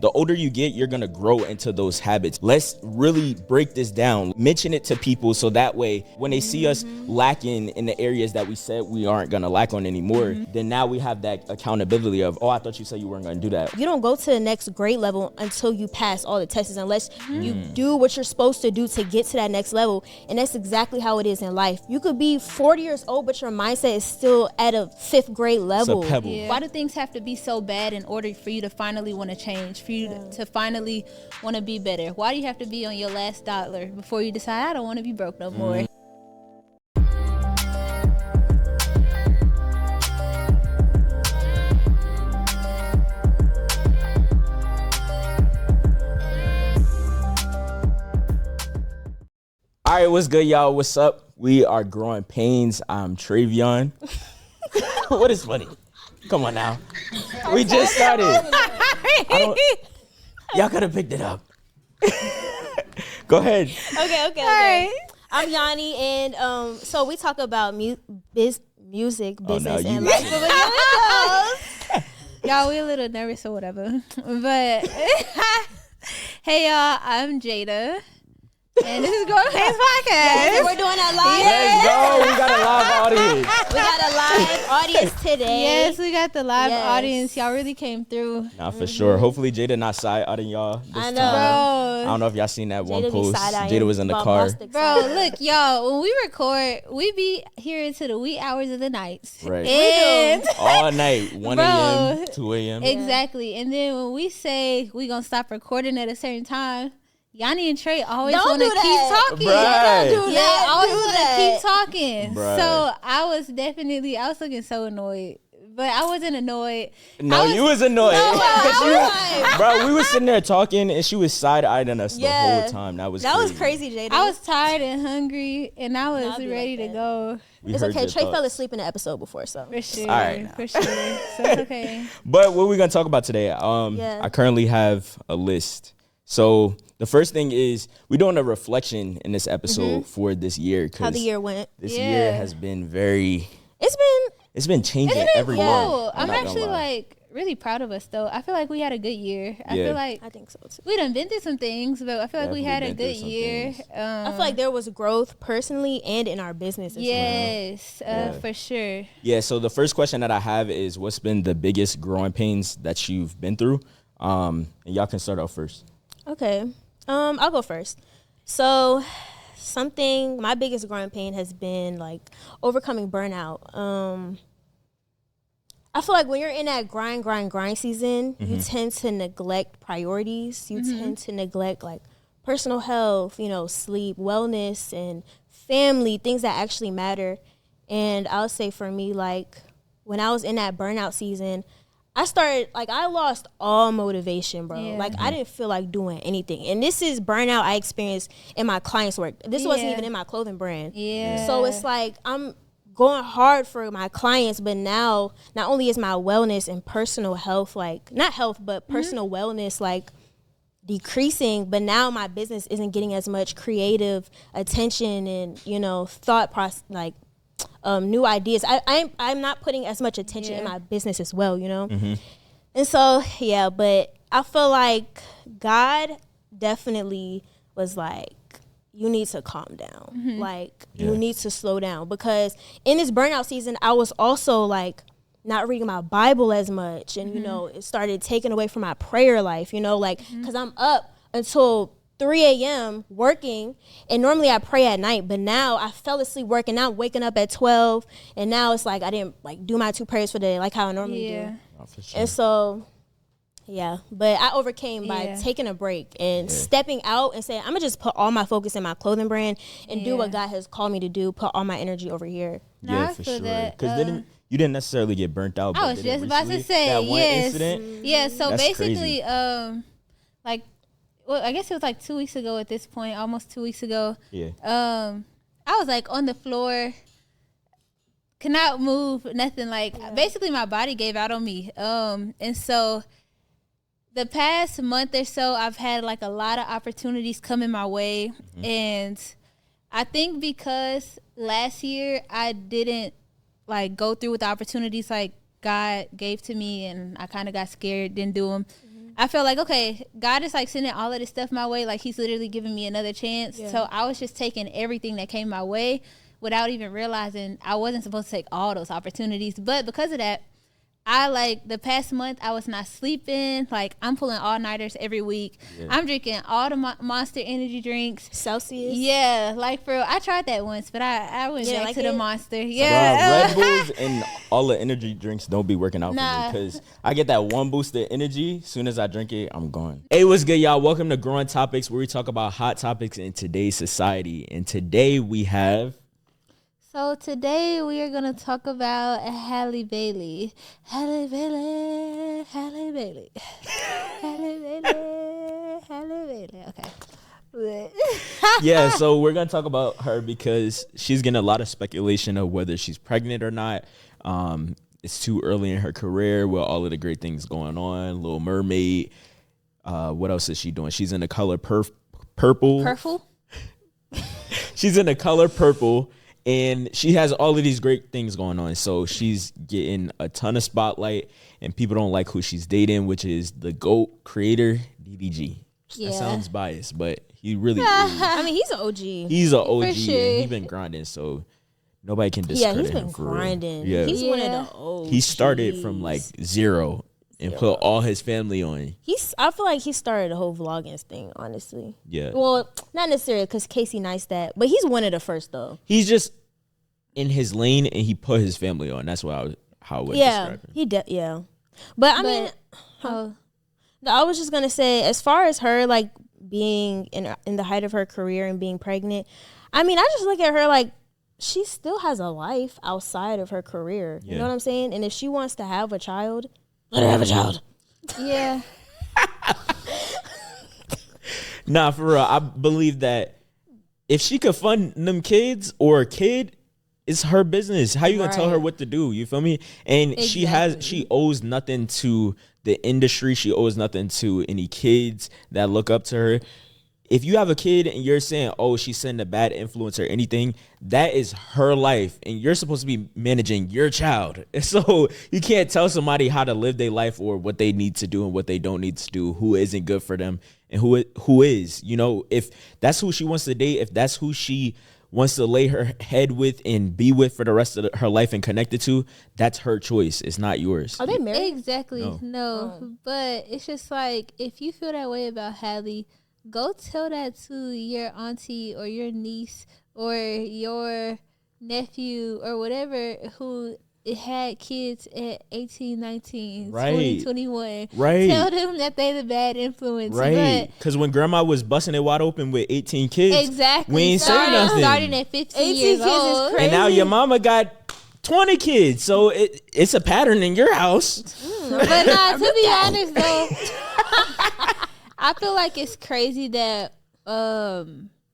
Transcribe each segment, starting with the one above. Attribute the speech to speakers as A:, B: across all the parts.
A: The older you get, you're going to grow into those habits. Let's really break this down. Mention it to people so that way when they see us lacking in the areas that we said we aren't going to lack on anymore, then now we have that accountability of, oh, I thought you said you weren't going to do that.
B: You don't go to the next grade level until you pass all the tests, unless you do what you're supposed to do to get to that next level. And that's exactly how it is in life. You could be 40 years old, but your mindset is still at a 5th grade level.
A: It's a pebble.
C: Yeah. Why do things have to be so bad in order for you to finally want to change, for you to finally want to be better? Why do you have to be on your last dollar before you decide, I don't want to be broke no more?
A: All right, what's good, y'all? What's up? We are Growing Painz. I'm Travion. What is funny? Come on now. We just started. Y'all could have picked it up. Go ahead.
B: Okay. I'm Yanni, and so we talk about music, business, and life.
C: Y'all, we a little nervous or whatever. But hey, y'all, I'm Jada. And this is Growing Painz Podcast.
B: Yes, we're doing that live.
A: Let's go. We got a live audience.
B: We got a live audience today.
C: Yes, we got the live audience. Y'all really came through.
A: Nah, for sure. Hopefully Jada not side-eyeing y'all this
B: I know.
A: time.
C: Bro.
A: I don't know if y'all seen that one
B: Jada
A: post. Jada was in the car.
C: Bro, look, y'all, when we record, we be here into the wee hours of the night.
A: Right.
C: And
A: all night, 1 a.m.,
C: Bro,
A: 2 a.m.
C: Exactly. And then when we say we going to stop recording at a certain time, Yanni and Trey always
B: Don't
C: want to
B: do
C: keep
B: that.
C: talking.
A: Right.
B: Don't do
C: Yeah,
B: that.
C: always
B: Do
C: want to
B: that.
C: keep talking.
A: Right.
C: So I was looking so annoyed. But I wasn't annoyed.
A: No, you was annoyed.
C: No,
A: Bro, we was sitting there talking, and she was side-eyeing us the whole time. That was
B: crazy, Jada.
C: I was tired and hungry, and I was
B: I'll be
C: ready
B: like
C: to
B: that.
C: go.
B: It's okay. Trey fell asleep in the episode before, so.
C: For sure.
A: All right.
C: For sure. So it's okay.
A: But what we're going to talk about today, I currently have a list. So the first thing is we're doing a reflection in this episode for this year.
B: How the year went.
A: This year has been very...
B: It's
A: been changing every
C: cool.
A: month.
C: I'm actually really proud of us though. I feel like we had a good year. I feel like
B: I think so too.
C: we done been through some things, but I feel like we had a good year.
B: I feel like there was growth personally and in our business as
C: yes, for sure.
A: Yeah, so the first question that I have is what's been the biggest growing pains that you've been through? And y'all can start off first.
B: Okay. I'll go first. So my biggest growing pain has been like overcoming burnout. I feel like when you're in that grind season, you tend to neglect priorities. You tend to neglect like personal health, sleep, wellness, and family, things that actually matter. And I'll say for me, like when I was in that burnout season, I lost all motivation, bro.
C: Yeah.
B: Like, I didn't feel like doing anything. And this is burnout I experienced in my clients' work. This wasn't even in my clothing brand.
C: Yeah.
B: So it's like I'm going hard for my clients, but now not only is my wellness and personal health, like, not health, but personal wellness, like, decreasing, but now my business isn't getting as much creative attention and, thought process, like, new ideas. I'm not putting as much attention in my business as well, And so, but I feel like God definitely was like, you need to calm down. Like, you need to slow down. Because in this burnout season, I was also like not reading my Bible as much. And, it started taking away from my prayer life, because I'm up until 3 a.m. working, and normally I pray at night, but now I fell asleep working. Now I'm waking up at 12, and now it's like I didn't do my 2 prayers for the day like how I normally do.
A: Oh, for sure.
B: And so, but I overcame by taking a break and stepping out and saying, I'm gonna just put all my focus in my clothing brand and do what God has called me to do, put all my energy over here.
A: Yeah, for sure. Because you didn't necessarily get burnt out.
C: I was just about to say,
A: that one incident?
C: Yeah, so
A: That's
C: basically,
A: crazy.
C: Well, I guess it was like 2 weeks ago at this point, almost 2 weeks ago.
A: Yeah.
C: I was like on the floor, cannot move, nothing. Basically my body gave out on me. And so the past month or so, I've had like a lot of opportunities coming my way. And I think because last year I didn't go through with the opportunities like God gave to me, and I kind of got scared, didn't do them. I felt like, okay, God is like sending all of this stuff my way. Like he's literally giving me another chance. Yeah. So I was just taking everything that came my way without even realizing I wasn't supposed to take all those opportunities. But because of that, I like the past month I was not sleeping. Like I'm pulling all-nighters every week. Yeah. I'm drinking all the Monster energy drinks.
B: Celsius.
C: Yeah, like for real. I tried that once, but I went back to the Monster. Yeah,
A: Red Bulls and all the energy drinks don't be working out for me because I get that one boost of energy. As soon as I drink it, I'm gone. Hey, what's good, y'all? Welcome to Growing Topics, where we talk about hot topics in today's society. And today we have.
C: So today we are going to talk about Halle Bailey. Halle Bailey, Halle Bailey, Halle Bailey, Halle Bailey. Okay.
A: Yeah, so we're going to talk about her because she's getting a lot of speculation of whether she's pregnant or not. It's too early in her career with all of the great things going on. Little Mermaid. What else is she doing? She's in the color purple.
C: Purple?
A: She's in the color purple. And she has all of these great things going on. So she's getting a ton of spotlight, and people don't like who she's dating, which is the GOAT creator, DDG. Yeah. That sounds biased, but he really is.
B: I mean, he's an OG.
A: He's an OG, and he's been grinding, so nobody can discredit him.
B: Yeah, he's been grinding.
A: Yeah.
B: He's one of the OGs.
A: He started from like zero and put all his family on.
B: I feel like he started the whole vlogging thing, honestly.
A: Yeah.
B: Well, not necessarily because Casey Neistat, but he's one of the first though.
A: He's just in his lane and he put his family on. That's how I would describe him.
B: But I mean, I was just gonna say, as far as her like being in the height of her career and being pregnant, I mean, I just look at her like she still has a life outside of her career. You know what I'm saying? And if she wants to have a child, let her have a child.
C: Yeah.
A: Nah, for real. I believe that if she could fund them kids or a kid, it's her business. How you gonna tell her what to do? You feel me? And she owes nothing to the industry. She owes nothing to any kids that look up to her. If you have a kid and you're saying, oh, she's setting a bad influence or anything, that is her life. And you're supposed to be managing your child. So you can't tell somebody how to live their life or what they need to do and what they don't need to do, who isn't good for them and who is. You know, if that's who she wants to date, if that's who she wants to lay her head with and be with for the rest of her life and connected to, that's her choice. It's not yours.
B: Are they married?
C: Exactly. No. But it's just like, if you feel that way about Halle, go tell that to your auntie or your niece or your nephew or whatever who had kids at 18, 19, 20, 21.
A: Right.
C: Tell them that they the bad influence.
A: Right. Because when grandma was busting it wide open with 18 kids,
C: exactly.
A: we ain't saying nothing.
C: Starting at 15 years old.
B: Is crazy.
A: And now your mama got 20 kids. So it's a pattern in your house.
C: But nah, to be honest though, I feel like it's crazy that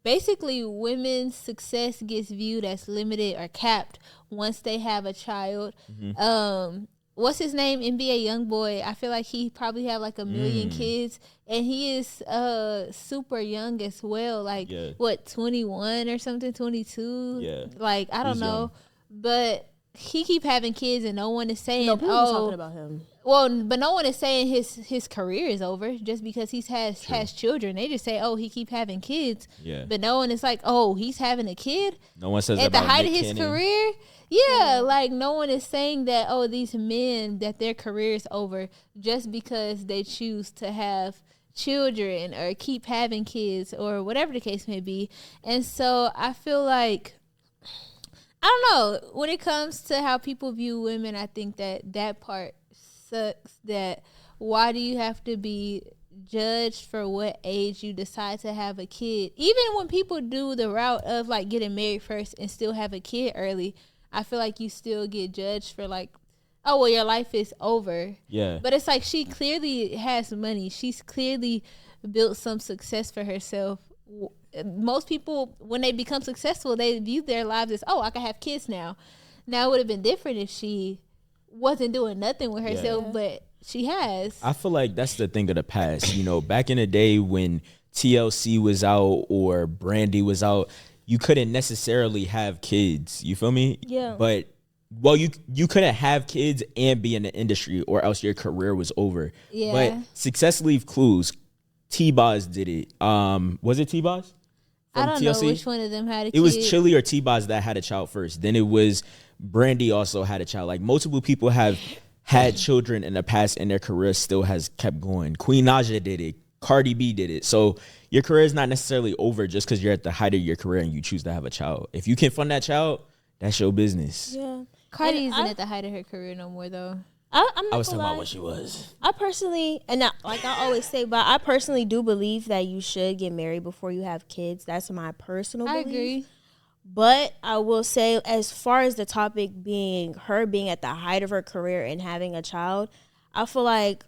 C: basically women's success gets viewed as limited or capped once they have a child. Mm-hmm. What's his name? NBA Youngboy. I feel like he probably have like 1 million kids, and he is super young as well. Like 21 or something, 22.
A: Yeah.
C: Like I don't know, but he keep having kids, and no one is saying,
B: people talking about him.
C: Well, but no one is saying his career is over just because he has children. They just say, oh, he keep having kids. Yeah. But no one is like, oh, he's having a kid.
A: No one says
C: at
A: about
C: the height
A: Nick
C: of his
A: Cannon.
C: career. Yeah, like no one is saying that, oh, these men, that their career is over just because they choose to have children or keep having kids or whatever the case may be. And so I feel like, I don't know, when it comes to how people view women, I think that part sucks. That why do you have to be judged for what age you decide to have a kid? Even when people do the route of like getting married first and still have a kid early, I feel like you still get judged for like, oh, well, your life is over.
A: Yeah.
C: But it's like she clearly has money. She's clearly built some success for herself. Most people, when they become successful, they view their lives as, oh, I can have kids now. Now it would have been different if she wasn't doing nothing with herself, but she has.
A: I feel like that's the thing of the past. You know, back in the day when TLC was out or Brandy was out, you couldn't necessarily have kids. You feel me?
B: Yeah.
A: But well, you couldn't have kids and be in the industry, or else your career was over.
C: Yeah.
A: But Success Leave Clues, T-Boz did it. Was it T-Boz?
C: I don't
A: TLC?
C: know which one of them had a kid.
A: It was Chili or T-Boz that had a child first. Then it was Brandy also had a child. Like, multiple people have had children in the past, and their career still has kept going. Queen Naja did it. Cardi B did it. So your career is not necessarily over just because you're at the height of your career and you choose to have a child. If you can fund that child, that's your business.
B: Yeah.
C: Cardi isn't at the height of her career no more, though.
B: I
A: was talking about what she was.
B: I personally, and now, like I always say, but I personally do believe that you should get married before you have kids. That's my personal belief.
C: I agree.
B: But I will say, as far as the topic being her being at the height of her career and having a child, I feel like,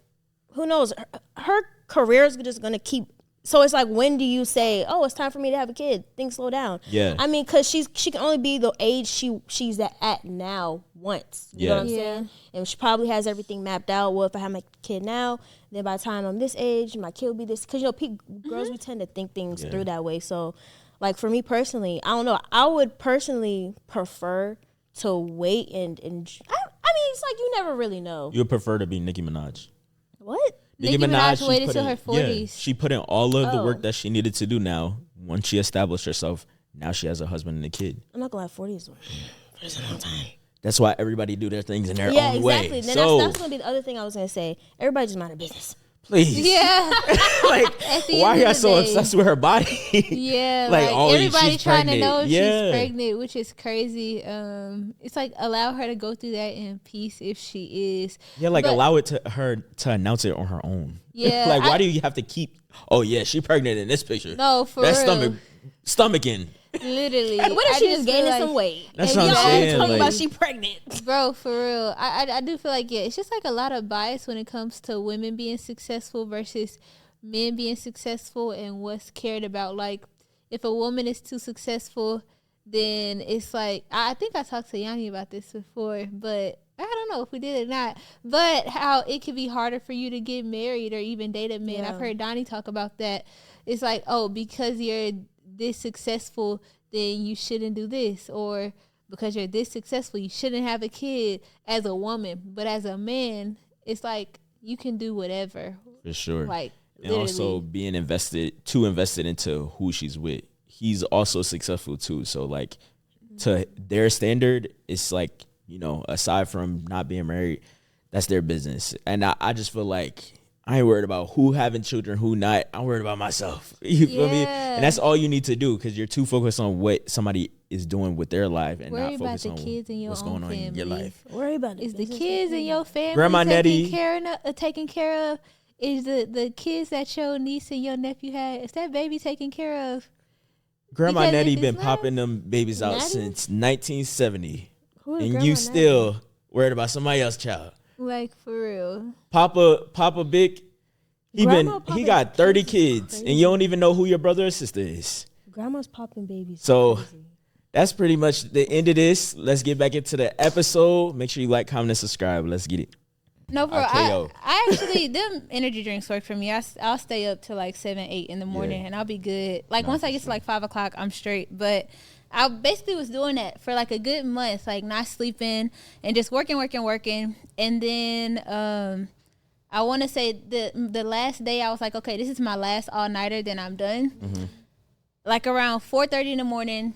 B: who knows, her career is just going to keep. So it's like, when do you say, oh, it's time for me to have a kid? Things slow down.
A: Yeah.
B: I mean, because she can only be the age she's at now once. You know what I'm saying? And she probably has everything mapped out. Well, if I have my kid now, then by the time I'm this age, my kid will be this. Because, girls, we tend to think things through that way. So, like, for me personally, I don't know. I would personally prefer to wait and I mean, it's like you never really know.
A: You would prefer to be Nicki Minaj.
B: What?
C: Nicki Minaj waited till her 40s.
A: Yeah, she put in all of the work that she needed to do now. Once she established herself, now she has a husband and a kid.
B: I'm not going to lie, 40 is a long time.
A: That's why everybody do their things in their own
B: exactly.
A: way.
B: Then
A: So,
B: that's going to be the other thing I was going to say. Everybody just mind their business.
A: please.
C: Yeah.
A: Like, why are y'all so obsessed with her body?
C: Yeah,
A: like
C: everybody
A: she's
C: trying
A: pregnant.
C: to know if
A: Yeah.
C: she's pregnant, which is crazy. It's like, allow her to go through that in peace if she is.
A: Yeah, like,
C: But-
A: allow it to her to announce it on her own.
C: Yeah,
A: Like, why do you have to keep, oh yeah, she pregnant in this picture.
C: No, for
A: that
C: real.
A: stomaching.
C: Literally.
B: What if
C: I
B: she just
C: feel
B: gaining
C: like-
B: some weight?
A: That's
B: and
A: what I'm
B: y'all
A: saying,
B: talking
A: like-
B: about she pregnant.
C: Bro, for real. I do feel like, it's just like a lot of bias when it comes to women being successful versus men being successful and what's cared about. Like, if a woman is too successful, then it's like, I think I talked to Yanni about this before, but I don't know if we did or not, but how it could be harder for you to get married or even date a man.
B: Yeah.
C: I've heard Donnie talk about that. It's like, oh, because you're this successful, then you shouldn't do this, or because you're this successful, you shouldn't have a kid as a woman. But as a man, it's like you can do whatever.
A: For sure.
C: Like,
A: and also being invested into who she's with. He's also successful too. So, like, to their standard, it's like, aside from not being married, that's their business. And I just feel like I ain't worried about who having children, who not. I'm worried about myself. You feel me? And that's all you need to do, because you're too focused on what somebody is doing with their life and
C: worry
A: not
C: about
A: focused
C: the
A: on
C: kids in your
A: what's
C: own
A: going on in your
C: family.
A: life.
B: Worry about
C: Is the kids in your family
A: Grandma Nettie.
C: taken care of? Is the kids that your niece and your nephew had, is that baby taken care of?
A: Grandma
C: Because
A: Nettie
C: if
A: been
C: it's not-
A: popping them babies out
B: Nettie?
A: since 1970.
B: Who is
A: And
B: Grandma
A: you
B: Nettie?
A: still worried about somebody else's child.
C: Like, for real.
A: Papa Big,
B: Grandma
A: he
B: popping
A: got 30
B: kids is
A: kids,
B: crazy.
A: and you don't even know who your brother or sister is.
B: Grandma's popping babies.
A: So
B: Crazy.
A: that's pretty much the end of this. Let's get back into the episode. Make sure you like, comment, and subscribe. Let's get it.
C: No, bro.
A: RKO.
C: I actually, them energy drinks work for me. I'll stay up till like 7, 8 in the morning, and I'll be good. Like, once I get to like 5 o'clock, I'm straight. But I basically was doing that for like a good month, like not sleeping and just working. And then I want to say the last day I was like, okay, this is my last all-nighter, then I'm done.
A: Mm-hmm.
C: Like around 4:30 in the morning,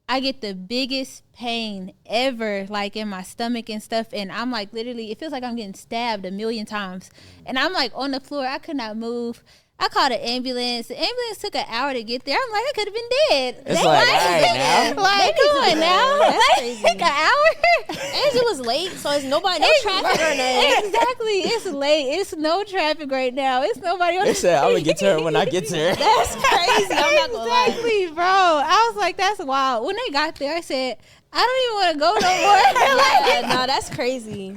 C: I get the biggest pain ever, like in my stomach and stuff. And I'm like, literally, it feels like I'm getting stabbed a million times. And I'm like on the floor. I could not move. I called an ambulance. The ambulance took an hour to get there. I'm like, I could have been dead.
A: It's like, all right now.
C: Like, come on now.
B: That's
C: Like,
B: crazy.
C: take an hour.
B: And it was late, so it's nobody, no traffic or nothing.
C: Exactly. It's late. It's no traffic right now. It's nobody on
A: They
C: the
A: said, I'm going to
C: street.
A: get to her when I get to her.
B: That's crazy. I'm not gonna lie.
C: Exactly, bro. I was like, that's wild. When they got there, I said, I don't even want to go no more. Like,
B: No, that's crazy.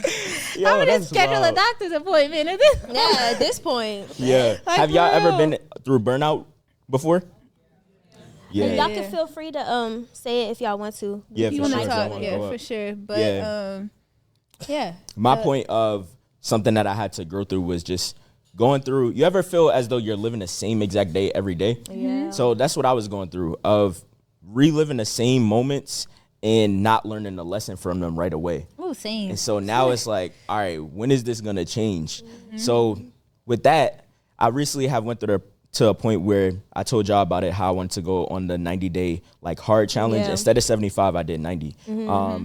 A: Yo,
C: I'm gonna
A: that's
C: schedule
A: wild.
C: a doctor's appointment at this point.
B: Yeah, at this point.
A: Yeah.
C: Like,
A: Have y'all
C: for
A: ever
C: real.
A: been through burnout before? Yeah.
B: Y'all can feel free to say it if y'all want to.
A: Yeah,
C: You
A: for
C: want
A: sure.
C: to
A: if y'all
C: talk?
A: wanna
C: Yeah,
A: go
C: for
A: up.
C: sure. But yeah.
A: My point of something that I had to go through was just going through. You ever feel as though you're living the same exact day every day?
B: Yeah.
A: So that's what I was going through, of reliving the same moments and not learning the lesson from them right away.
C: Ooh, same.
A: And so now it's like, all right, when is this gonna change? So with that, I recently have went to a point where I told y'all about it, how I wanted to go on the 90-day like hard challenge. Instead of 75, I did 90.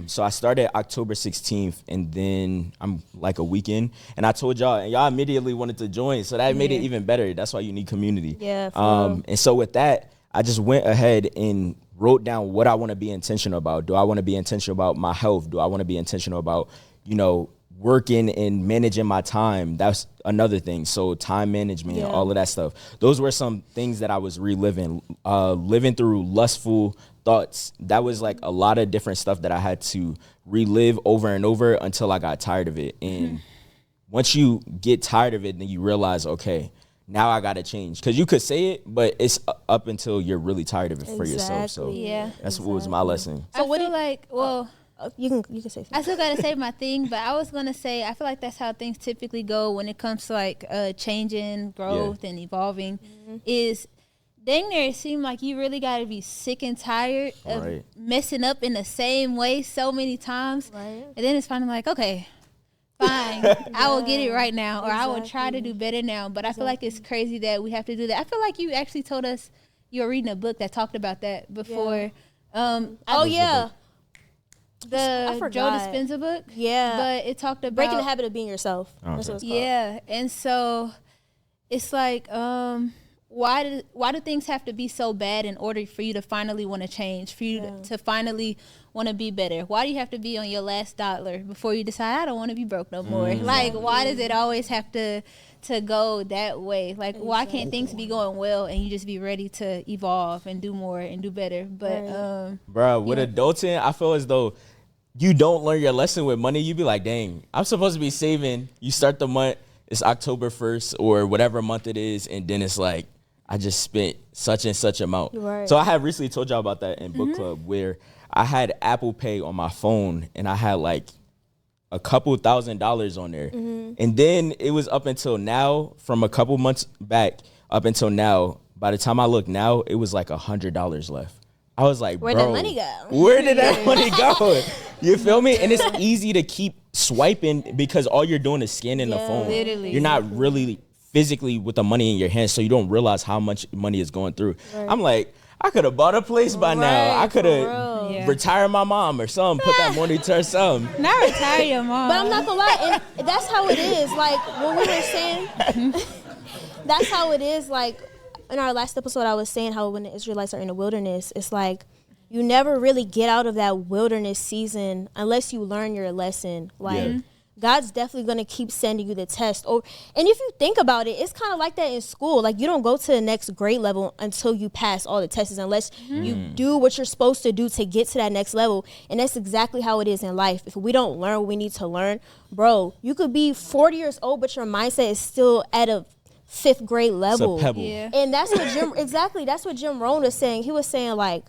A: So I started October 16th, and then I'm like a weekend. And I told y'all, and y'all immediately wanted to join. So that made it even better. That's why you need community.
B: Yeah.
A: And so with that, I just went ahead and wrote down what I want to be intentional about. Do I want to be intentional about my health? Do I want to be intentional about, you know, working and managing my time? That's another thing. So time management, all of that stuff. Those were some things that I was reliving, living through lustful thoughts. That was like a lot of different stuff that I had to relive over and over until I got tired of it. And once you get tired of it, then you realize, okay, now I got to change. Because you could say it, but it's up until you're really tired of it for yourself. So that's what was my lesson.
C: So what do you like, well,
B: you can say something.
C: I still gotta say my thing, but I was gonna say I feel like that's how things typically go when it comes to like changing, growth, and evolving. Is dang near it seemed like you really gotta be sick and tired of messing up in the same way so many times, and then it's finally like, okay, fine, I will get it right now, or I will try to do better now. But I feel like it's crazy that we have to do that. I feel like you actually told us you were reading a book that talked about that before. The Joe Dispenza book, but it talked about
B: breaking the habit of being yourself. That's what it's called.
C: And so it's like, why do things have to be so bad in order for you to finally want to change, for you to finally want to be better? Why do you have to be on your last dollar before you decide I don't want to be broke no more? Like, why does it always have to go that way? Like, why can't things be going well and you just be ready to evolve and do more and do better? But
A: bro, with adulting, I feel as though you don't learn your lesson with money. You be like, dang, I'm supposed to be saving. You start the month, it's October 1st or whatever month it is, and then it's like, I just spent such and such amount. So I have recently told y'all about that in book club, where I had Apple Pay on my phone and I had like a couple $1,000s on there. And then it was up until now, from a couple months back up until now, by the time I look now, it was like $100 left. I was like,
B: where'd that money go?
A: Where did that money go? You feel me? And it's easy to keep swiping because all you're doing is scanning the phone.
C: Literally.
A: You're not really physically with the money in your hands, so you don't realize how much money is going through. I'm like, I could have bought a place by now. I could have retired my mom or something, put that money to something.
C: Not retire your mom.
B: But I'm not gonna lie, and that's how it is. Like what we were saying, that's how it is. Like in our last episode, I was saying how when the Israelites are in the wilderness, it's like you never really get out of that wilderness season unless you learn your lesson. Like God's definitely going to keep sending you the test. And if you think about it, it's kind of like that in school. Like you don't go to the next grade level until you pass all the tests, unless you do what you're supposed to do to get to that next level. And that's exactly how it is in life. If we don't learn what we need to learn, bro, you could be 40 years old, but your mindset is still at a 5th grade level.
A: It's a pebble.
B: And that's what that's what Jim Rohn was saying. He was saying like,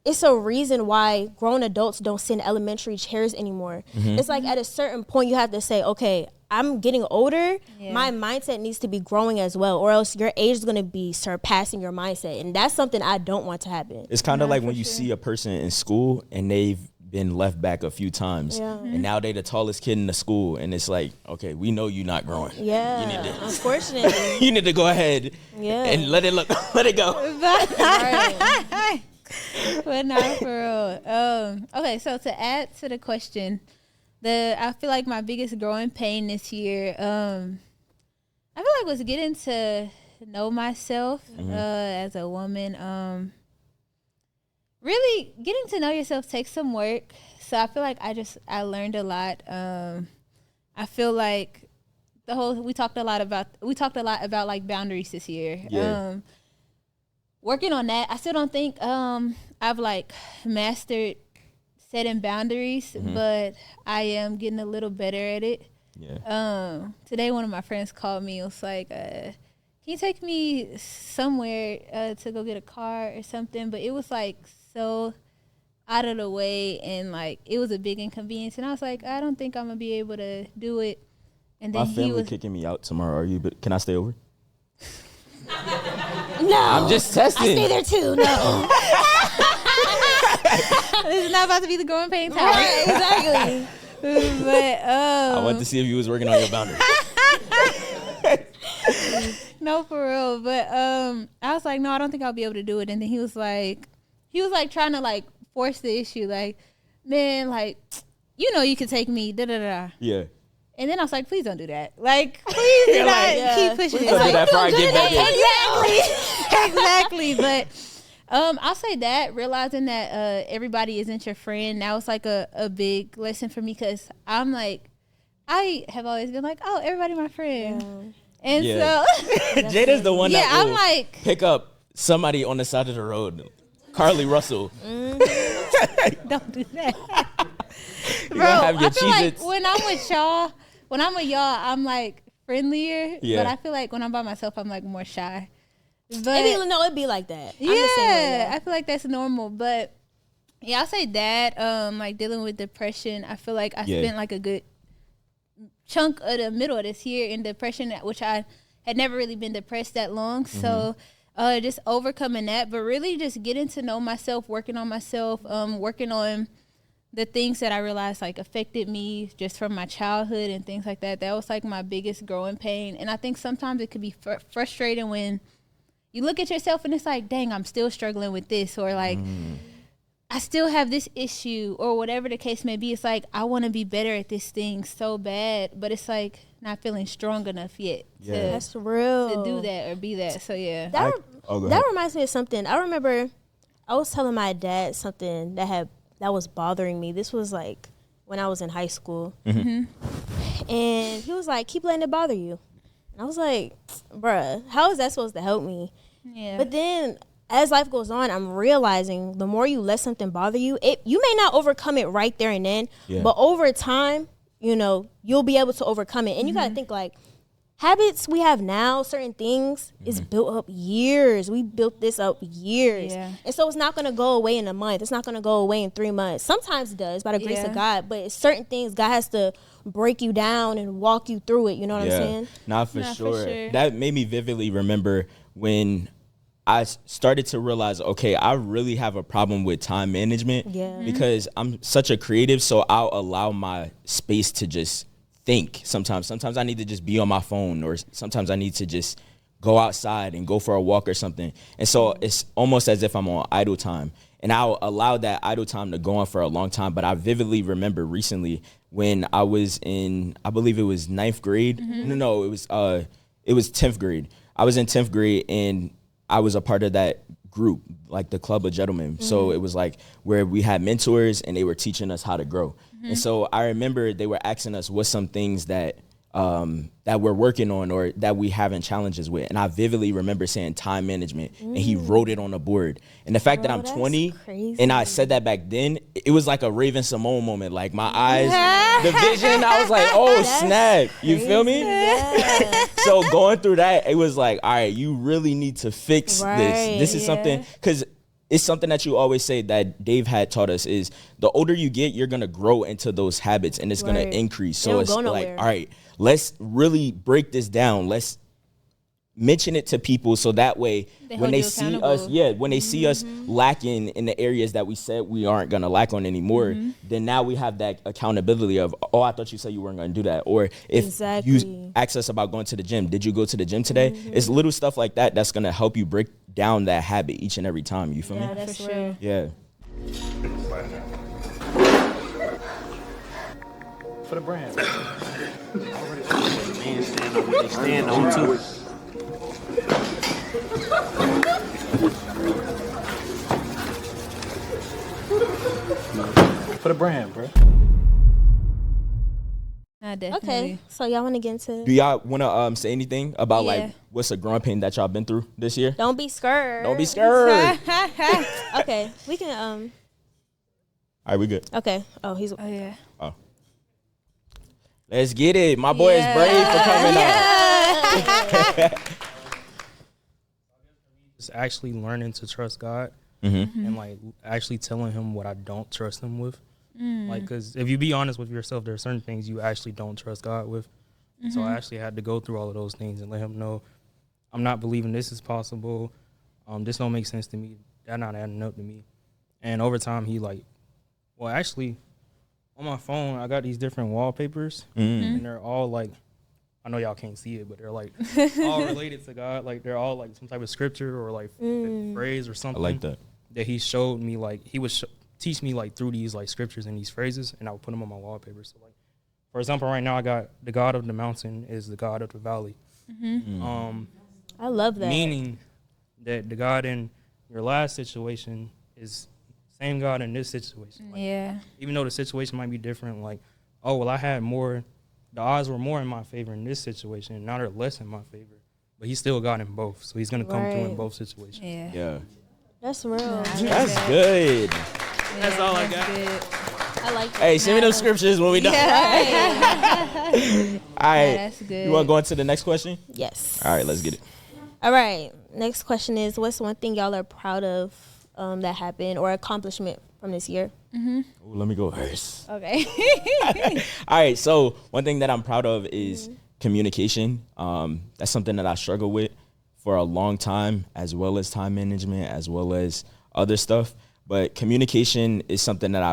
B: it's a reason why grown adults don't sit in elementary chairs anymore. It's like at a certain point you have to say, okay, I'm getting older. My mindset needs to be growing as well, or else your age is going to be surpassing your mindset. And that's something I don't want to happen.
A: It's kind of like when you see a person in school and they've been left back a few times and now they the tallest kid in the school, and it's like, okay, we know you're not growing. You need to,
B: unfortunately.
A: You need to go ahead and let it go.
C: But not for real. Okay, so to add to the question, I feel like my biggest growing pain this year, I feel like was getting to know myself as a woman. Really getting to know yourself takes some work. So I feel like I learned a lot. I feel like we talked a lot about like boundaries this year. Working on that, I still don't think I've like mastered setting boundaries, but I am getting a little better at it. Today one of my friends called me. It was like, can you take me somewhere to go get a car or something? But it was like so out of the way, and like it was a big inconvenience. And I was like, I don't think I'm gonna be able to do it. And then
A: my family kicking me out tomorrow. Can I stay over?
B: No,
A: I'm just testing.
B: I stay there too. No,
C: this is not about to be the Growing Painz house.
B: Right, exactly.
A: I want to see if you was working on your boundaries.
C: No, for real. But I was like, no, I don't think I'll be able to do it. And then he was like trying to like force the issue, like, man, like, you know, you could take me, da da da.
A: Yeah.
C: And then I was like, please don't do that. Like, please do not keep pushing it.
A: Don't do that before I get back in.
C: Exactly. But I'll say that, realizing that everybody isn't your friend, now it's like a big lesson for me, because I'm like, I have always been like, oh, everybody my friend. Yeah. And so
A: Jada's the one that
C: I'm
A: will
C: like,
A: pick up somebody on the side of the road. Carly Russell.
C: don't do that. Bro, I feel like when I'm with y'all, I'm like friendlier. Yeah. But I feel like when I'm by myself, I'm like more shy. But
B: it'd be like that.
C: Yeah, I'm the same way, I feel like that's normal. But yeah, I'll say that. Like dealing with depression, I feel like I spent like a good chunk of the middle of this year in depression, which I had never really been depressed that long. So just overcoming that, but really just getting to know myself, working on myself, working on the things that I realized like affected me just from my childhood and things like that. That was like my biggest growing pain. And I think sometimes it could be frustrating when you look at yourself and it's like, dang, I'm still struggling with this, or like, I still have this issue, or whatever the case may be. It's like, I want to be better at this thing so bad, but it's like not feeling strong enough yet
B: That's real.
C: to do that or be that. So yeah.
B: That reminds me of something. I remember I was telling my dad something that was bothering me. This was like when I was in high school. And he was like, keep letting it bother you. And I was like, bruh, how is that supposed to help me? Yeah. But then as life goes on, I'm realizing the more you let something bother you, you may not overcome it right there and then, but over time, you know, you'll be able to overcome it. And you got to think like, habits we have now, certain things, is built up years. We built this up years. Yeah. And so it's not going to go away in a month. It's not going to go away in 3 months. Sometimes it does, by the grace of God. But it's certain things, God has to break you down and walk you through it. You know what I'm saying?
A: For sure. That made me vividly remember when I started to realize, okay, I really have a problem with time management because I'm such a creative. So I'll allow my space to just think sometimes. Sometimes I need to just be on my phone, or sometimes I need to just go outside and go for a walk or something. And so it's almost as if I'm on idle time. And I'll allow that idle time to go on for a long time. But I vividly remember recently when I was in, I believe it was 9th grade. No, it was 10th grade. I was in 10th grade and I was a part of that group, like the Club of Gentlemen. So it was like where we had mentors and they were teaching us how to grow. And so I remember they were asking us what's some things that that we're working on or that we having challenges with. And I vividly remember saying time management, and he wrote it on the board. And the fact that I'm 20 and I said that back then, it was like a Raven Simone moment. Like my eyes, the vision, I was like, oh, snap. You feel me? Yeah. So going through that, it was like, all right, you really need to fix this. This is something, because it's something that you always say that Dave had taught us is the older you get, you're going to grow into those habits and it's going to increase. So it's like, all right, let's really break this down. Let's mention it to people so that way when they see us, when they see us lacking in the areas that we said we aren't going to lack on anymore, then now we have that accountability of, oh, I thought you said you weren't going to do that. Or if you ask us about going to the gym, did you go to the gym today? It's little stuff like that that's going to help you break down that habit each and every time. You feel me?
B: That's real.
A: Yeah.
D: For the brand. They stand on too. For the brand, bro.
B: Okay, so y'all want to get into?
A: Do y'all want to say anything about like what's a growing pain that y'all been through this year?
B: Don't be scared.
A: Don't be scared.
B: Okay, we can.
A: All right, we good.
B: Okay. Oh, he's.
C: Oh yeah.
A: Oh. Let's get it. My boy is brave for coming out.
E: Just actually learning to trust God and like actually telling him what I don't trust him with. Like, because if you be honest with yourself, there are certain things you actually don't trust God with. So I actually had to go through all of those things and let him know I'm not believing this is possible. This don't make sense to me. That not adding up to me. And over time, he like, well, actually, on my phone, I got these different wallpapers, and they're all like, I know y'all can't see it, but they're like all related to God. Like they're all like some type of scripture or like phrase or something.
A: I like that.
E: That he showed me, like he would teach me like through these like scriptures and these phrases, and I would put them on my wallpaper. So like, for example, right now I got the God of the mountain is the God of the valley.
B: I love that.
E: Meaning that the God in your last situation is same God in this situation. Like,
C: Yeah.
E: even though the situation might be different, like, oh, well, I had more, the odds were more in my favor in this situation, and now they're less in my favor. But he still got in both, so he's going to come through in both situations.
C: Yeah.
A: Yeah.
B: That's real.
A: That's good.
E: That's all I got.
C: Good.
B: I like that.
A: Hey, send me those scriptures when we done.
C: Yeah.
A: All right.
C: That's good.
A: You want to go into the next question?
B: Yes.
A: All right, let's get it.
B: All right. Next question is, what's one thing y'all are proud of that happened or accomplishment from this year?
A: Ooh, let me go first.
C: Okay.
A: All right, so one thing that I'm proud of is communication. That's something that I struggle with for a long time, as well as time management, as well as other stuff. But communication is something that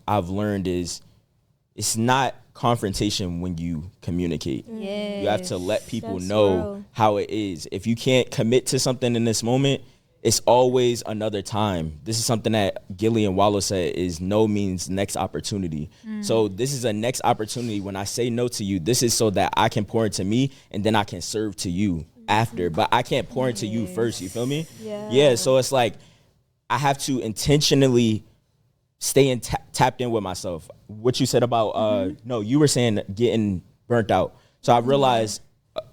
A: I've learned is it's not confrontation when you communicate.
C: Yes.
A: You have to let people
B: That's
A: know
B: real.
A: how it is. If you can't commit to something in this moment, it's always another time. This is something that Gillian Wallow said is no means next opportunity. So this is a next opportunity. When I say no to you, this is so that I can pour into me and then I can serve to you after. But I can't pour into you first. You feel me? Yeah. So it's like I have to intentionally stay tapped in with myself. What you said about, no, you were saying getting burnt out. So I realized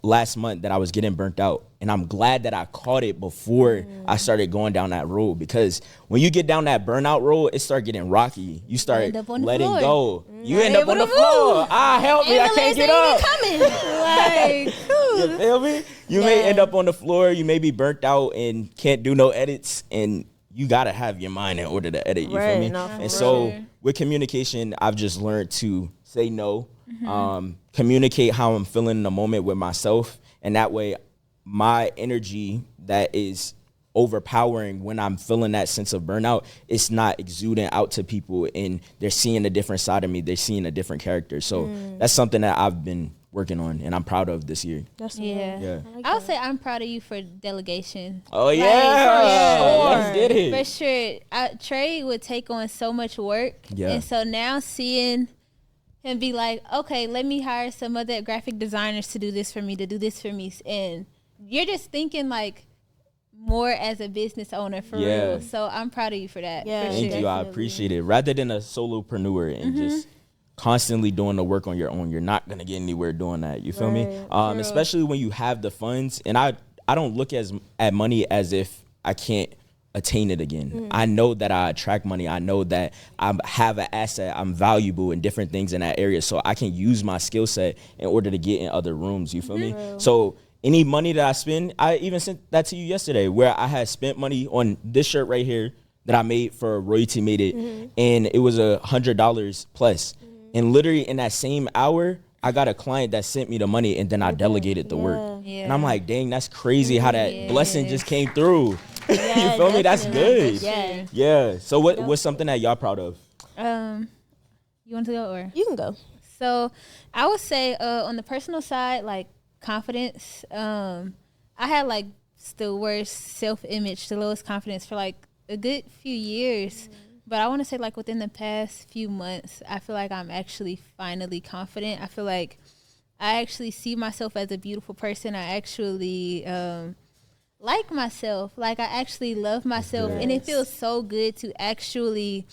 A: last month that I was getting burnt out, and I'm glad that I caught it before I started going down that road, because when you get down that burnout road, it start getting rocky. You start
C: end up on the
A: letting
C: floor.
A: go. You end up on the floor. Help me, I can't get up. You feel me? You may end up on the floor. You may be burnt out and can't do no edits, and you gotta have your mind in order to edit. You feel me?
B: No, for
A: And so with communication, I've just learned to say no, communicate how I'm feeling in the moment with myself, and that way my energy that is overpowering when I'm feeling that sense of burnout, it's not exuding out to people, and they're seeing a different side of me. They're seeing a different character. So that's something that I've been working on, and I'm proud of this year.
B: That's
C: Yeah.
A: Yeah.
C: I would say I'm proud of you for delegation.
A: Oh yeah,
B: sure.
A: let's get it.
C: For sure. Trey would take on so much work.
A: Yeah.
C: And so now seeing him be like, okay, let me hire some other graphic designers to do this for me, and you're just thinking like more as a business owner for real. So I'm proud of you for that.
B: Yeah.
C: For
A: Thank
C: sure.
A: you. I appreciate it. Rather than a solopreneur and just constantly doing the work on your own, you're not gonna get anywhere doing that. You feel me? Especially when you have the funds. And I don't look at money as if I can't attain it again. I know that I attract money. I know that I have an asset. I'm valuable in different things in that area, so I can use my skill set in order to get in other rooms. You feel me? So any money that I spend, I even sent that to you yesterday, where I had spent money on this shirt right here that I made for Royalty Made It, and it was $100 plus. And literally in that same hour, I got a client that sent me the money, and then I delegated the work.
C: Yeah.
A: And I'm like, dang, that's crazy how that blessing just came through. You feel me? That's good.
B: Yeah.
A: Yeah. So what's something that y'all proud of?
C: You want to go or?
B: You can go.
C: So I would say on the personal side, like confidence. I had like the worst self-image, the lowest confidence for like a good few years. But I want to say like within the past few months, I feel like I'm actually finally confident. I feel like I actually see myself as a beautiful person. I actually like myself. Like I actually love myself. And it feels so good to actually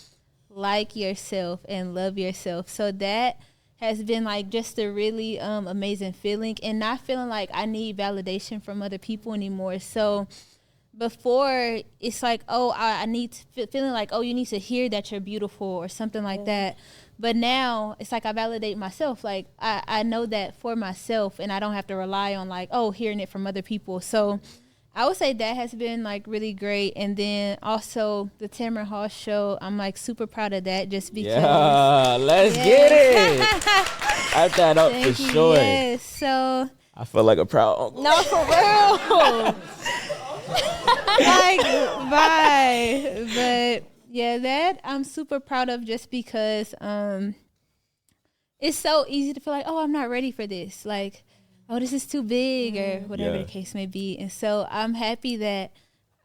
C: like yourself and love yourself. So that has been like just a really amazing feeling, and not feeling like I need validation from other people anymore. So before, it's like, oh, I need to feeling like, oh, you need to hear that you're beautiful or something like that. But now it's like I validate myself. Like I know that for myself, and I don't have to rely on like, oh, hearing it from other people. So I would say that has been like really great. And then also the Tamara Hall show, I'm like super proud of that, just because.
A: Yeah, let's get it. Add that up for sure.
C: Yes, so
A: I feel like a proud uncle.
B: No, for real.
C: like bye. But Yeah, that I'm super proud of just because it's so easy to feel like, oh, I'm not ready for this. Like, oh, this is too big or whatever the case may be. And so I'm happy that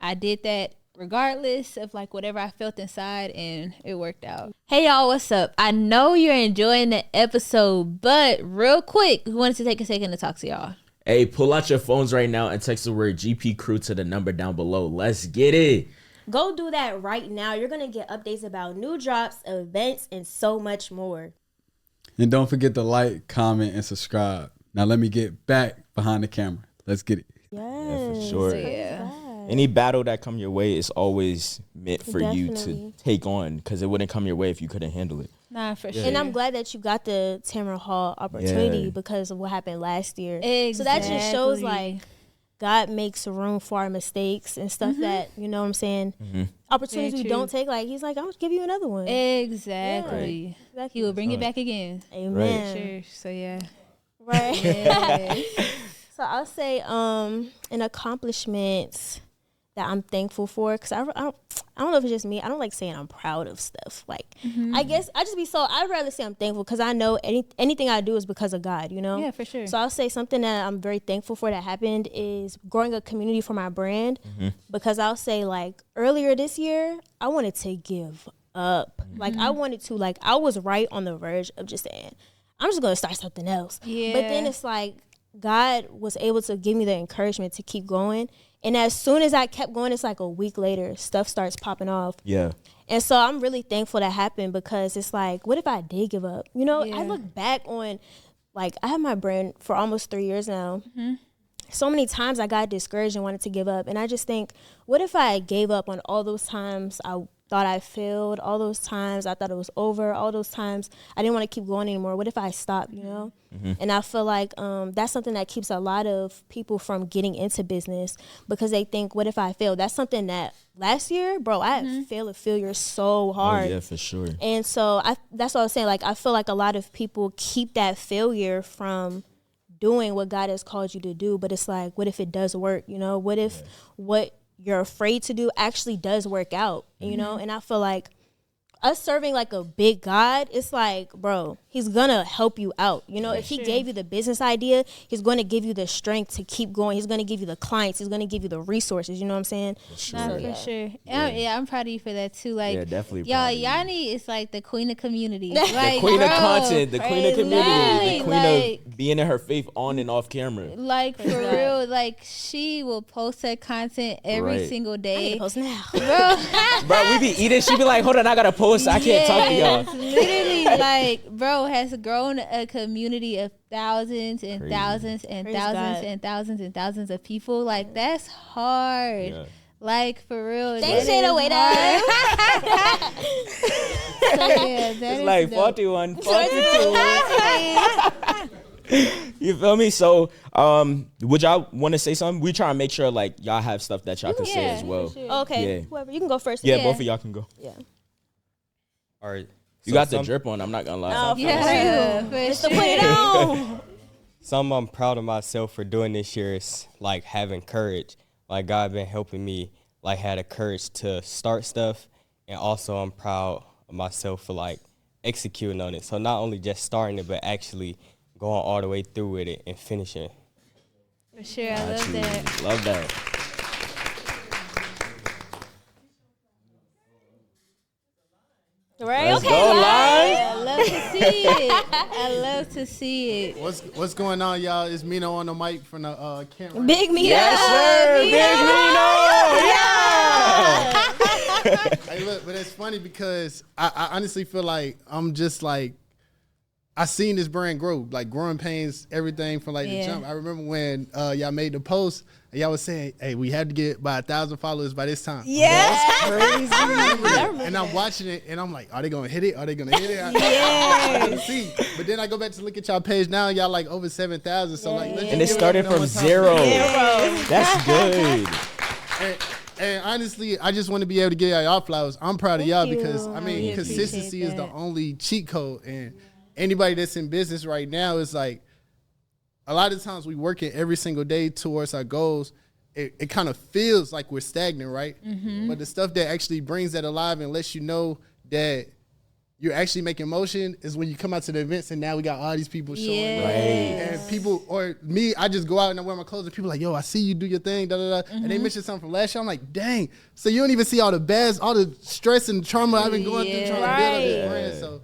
C: I did that regardless of like whatever I felt inside, and it worked out. Hey y'all, what's up? I know you're enjoying the episode, but real quick, we wanted to take a second to talk to y'all.
A: Hey, pull out your phones right now and text the word GPCREW to the number down below. Let's get it.
B: Go do that right now. You're going to get updates about new drops, events, and so much more.
F: And don't forget to like, comment, and subscribe. Now let me get back behind the camera. Let's get it.
B: Yes.
A: Yeah, for sure.
C: So, yeah.
A: Any battle that come your way is always meant for you
B: Definitely.
A: to take on, because it wouldn't come your way if you couldn't handle it.
C: Nah, for sure.
B: And I'm glad that you got the Tamara Hall opportunity because of what happened last year. So that just shows like God makes room for our mistakes and stuff that, you know what I'm saying? Opportunities we don't take, like he's like, I'm going to give you another one.
C: Exactly.
B: Yeah.
C: He will bring it back again.
B: Amen.
C: Sure. So yeah.
B: Right.
C: Yeah.
B: So I'll say an accomplishment that I'm thankful for, because I don't know if it's just me. I don't like saying I'm proud of stuff. Like, I guess I'd rather say I'm thankful, because I know anything I do is because of God, you know?
C: Yeah, for sure.
B: So I'll say something that I'm very thankful for that happened is growing a community for my brand, because I'll say, like, earlier this year, I wanted to give up. Like, I wanted to, like, I was right on the verge of just saying, I'm just going to start something else.
C: Yeah.
B: But then it's like, God was able to give me the encouragement to keep going. And as soon as I kept going, it's like a week later, stuff starts popping off.
A: Yeah.
B: And so I'm really thankful that happened, because it's like, what if I did give up? You know,
C: Yeah.
B: I look back on, like, I have my brand for almost 3 years now. So many times I got discouraged and wanted to give up. And I just think, what if I gave up on all those times I thought I failed, all those times I thought it was over, all those times I didn't want to keep going anymore? What if I stopped, you know? And I feel like that's something that keeps a lot of people from getting into business, because they think, what if I fail? That's something that last year, bro, I had failed a failure so hard.
A: Oh, yeah, for sure.
B: And so that's what I was saying. Like, I feel like a lot of people keep that failure from doing what God has called you to do. But it's like, what if it does work? You know, what if what you're afraid to do actually does work out? You know, and I feel like us serving like a big God, it's like, bro, he's gonna help you out. You know, if he gave you the business idea, he's going to give you the strength to keep going. He's going to give you the clients. He's going to give you the resources. You know what I'm saying?
C: Nah, for sure. Yeah, I'm proud of you for that too. Like,
A: Yeah, definitely
C: y'all,
A: proud of you.
C: Yanni is like the queen of community. Like,
A: The queen of
C: bro,
A: content, the queen of community,
C: literally,
A: the queen
C: like,
A: of being in her faith on and off camera.
C: Like, for real, like, she will post her content every
A: Right.
C: single
B: I need
C: day.
B: to post now.
C: Bro,
A: Bro, we be eating. She be like, hold on, I got to post. I can't talk to
C: yes,
A: y'all.
C: literally, like, bro, has grown a community of thousands and
A: Crazy.
C: thousands and
B: Praise
C: thousands
B: God.
C: and thousands and thousands of people. Like, that's hard.
A: Yeah.
C: Like, for real.
B: Thanks,
C: that
B: Shada,
C: is
B: wait
C: hard. So, yeah, that
A: It's
C: is
A: like
C: dope.
A: 41, 42. You feel me? So, would y'all want to say something? We try and make sure, like, y'all have stuff that y'all can say
C: Yeah,
A: as well.
C: for sure.
B: Okay,
A: Yeah.
B: whoever, you can go first.
A: Yeah,
C: Yeah.
A: both of y'all can go.
B: Yeah.
E: All right.
A: You got the drip on. I'm not gonna lie.
B: Oh,
C: Yeah, for
B: So
C: sure.
B: put it on.
G: Something I'm proud of myself for doing this year is like having courage. Like God been helping me like have the courage to start stuff, and also I'm proud of myself for like executing on it. So not only just starting it, but actually going all the way through with it and finishing.
C: For sure, I love that.
A: Love that.
B: Right?
A: Let's
B: Okay,
A: go
B: live.
A: live.
C: I love to see it. I love to see it.
H: What's going on, y'all? It's Mino on the mic from the camera.
B: Big me.
A: Yes, sir. Big Nino. Yeah.
H: Hey, look, but it's funny because I honestly feel like I'm just like I seen this brand grow, like Growing Painz, everything from like the
C: Yeah.
H: jump. I remember when y'all made the post and y'all was saying, "Hey, we had to get by 1,000 followers by this time."
B: Yeah.
H: Crazy. And I'm watching it, and I'm like, "Are they gonna hit it? Are they gonna hit it?" I couldn't see. But then I go back to look at y'all page now, y'all like over 7,000. So like, let's
A: And it
H: just give
A: started
H: up one
A: from
H: more time.
A: zero. That's good.
H: And honestly, I just want to be able to give y'all flowers. I'm proud of y'all
B: you.
H: because I mean,
C: really
H: consistency
C: appreciate
H: is the
C: that.
H: only cheat code. And anybody that's in business right now is like, a lot of times we working every single day towards our goals, it kind of feels like we're stagnant, right? But the stuff that actually brings that alive and lets you know that you're actually making motion is when you come out to the events and now we got all these people showing up. And people, or me, I just go out and I wear my clothes and people are like, yo, I see you do your thing, da da da. And they mention something from last year. I'm like, dang. So you don't even see all the bad, all the stress and trauma I've been going through trying to build up this brand. So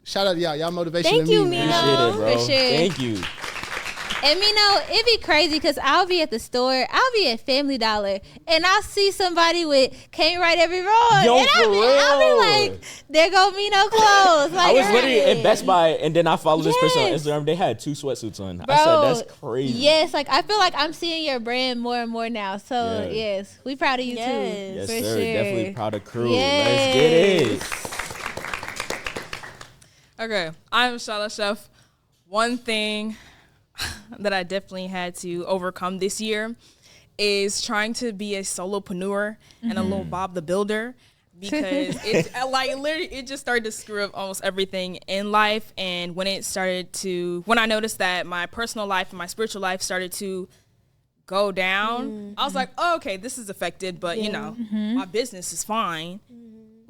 H: shout out to y'all. Y'all motivation
B: Thank
H: to
B: you,
H: me,
B: Mino.
H: man.
A: Appreciate it, bro.
C: For sure.
A: Thank you.
C: And it'd be crazy because I'll be at the store, I'll be at Family Dollar, and I'll see somebody with can't right every wrong.
A: Yo,
C: and
A: for
C: I'll be
A: real.
C: like, there go Mino clothes. Like,
A: I was literally in Best Buy, and then I followed this person on
C: Yes.
A: Instagram. They had 2 sweatsuits on.
C: Bro,
A: I said, that's crazy.
C: Yes, like I feel like I'm seeing your brand more and more now. So
A: Yeah.
C: yes, we proud of you
B: Yes.
C: too.
A: Yes,
C: for
A: sir.
C: sure.
A: Definitely proud of crew.
C: Yes.
A: Let's get it.
I: Okay, I'm Shala Chef. One thing that I definitely had to overcome this year is trying to be a solopreneur and a little Bob the Builder, because it like literally it just started to screw up almost everything in life. And when I noticed that my personal life and my spiritual life started to go down, I was like, oh, okay, this is affected, but you know, my business is fine.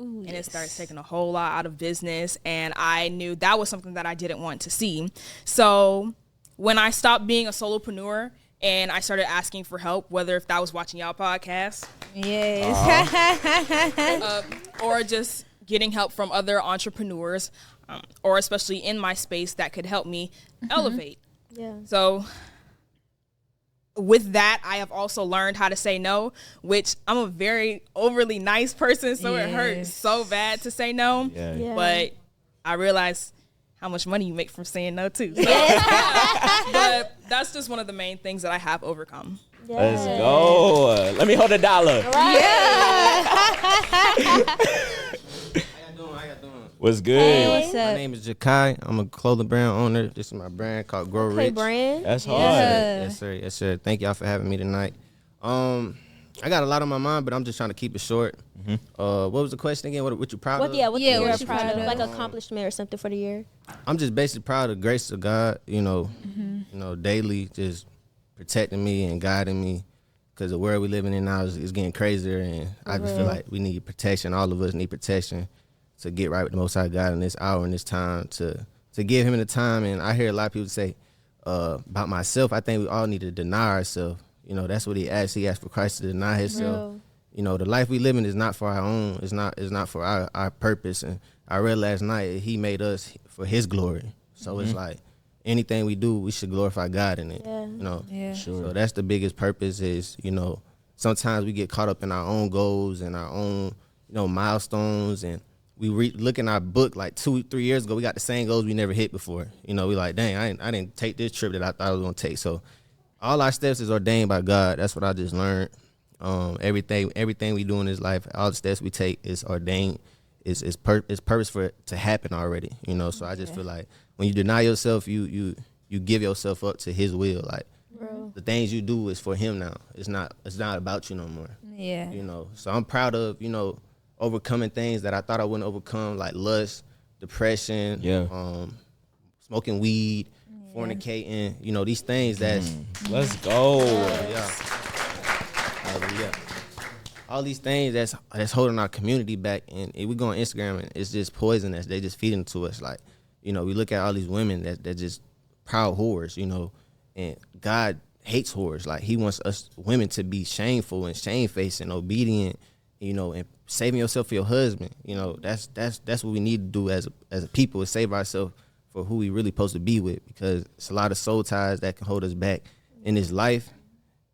C: Ooh,
I: And it started taking a whole lot out of business, and I knew that was something that I didn't want to see. So when I stopped being a solopreneur and I started asking for help, whether if that was watching y'all podcast,
C: yes.
I: or just getting help from other entrepreneurs, or especially in my space that could help me elevate.
B: Yeah.
I: So with that, I have also learned how to say no, which I'm a very overly nice person, so it hurts so bad to say no.
B: Yeah.
I: But I realize how much money you make from saying no too. So, but that's just one of the main things that I have overcome.
A: Let's go. Let me hold $1. What's good?
C: Hey, what's
J: My
C: up?
J: name is Jakai. I'm a clothing brand owner. This is my brand called Grow
B: Okay,
J: Rich.
B: brand.
A: That's hard.
C: Yeah.
J: Yes, sir. Yes, sir. Thank y'all for having me tonight. I got a lot on my mind, but I'm just trying to keep it short. What was the question again? What you proud of?
B: What
C: what
B: you're
C: you
B: proud
C: proud
B: of?
C: of?
B: Like accomplishment or something for the year.
J: I'm just basically proud of the grace of God. You know, daily just protecting me and guiding me, because the world we living in now is getting crazier, and I just feel like we need protection. All of us need protection to get right with the Most High God in this hour and this time, to give Him the time. And I hear a lot of people say about myself, I think we all need to deny ourselves. You know, that's what He asked. He asked for Christ to deny Himself.
B: Real.
J: You know, the life we live in is not for our own. It's not for our purpose. And I read last night He made us for His glory. So it's like anything we do, we should glorify God in it.
B: Yeah.
J: You know,
C: Yeah.
J: so that's the biggest purpose. Is, you know, sometimes we get caught up in our own goals and our own, you know, milestones, and we look in our book like 2-3 years ago, we got the same goals we never hit before. You know, we like, dang, I didn't take this trip that I thought I was gonna take. So all our steps is ordained by God. That's what I just learned. Everything we do in this life, all the steps we take is ordained. It's purpose for it to happen already. You know, so I just feel like when you deny yourself, you give yourself up to His will. Like the things you do is for Him now. It's not about you no more.
C: Yeah.
J: You know, so I'm proud of, you know, overcoming things that I thought I wouldn't overcome, like lust, depression, smoking weed, fornicating, you know, these things that's
A: Let's go.
J: yeah. All these things that's holding our community back, and we go on Instagram and it's just poison us. They just feed into us. Like, you know, we look at all these women that just proud whores, you know, and God hates whores. Like, He wants us women to be shameful and shamefaced and obedient, you know, and saving yourself for your husband. You know, that's what we need to do as a people, is save ourselves for who we really supposed to be with, because it's a lot of soul ties that can hold us back in this life.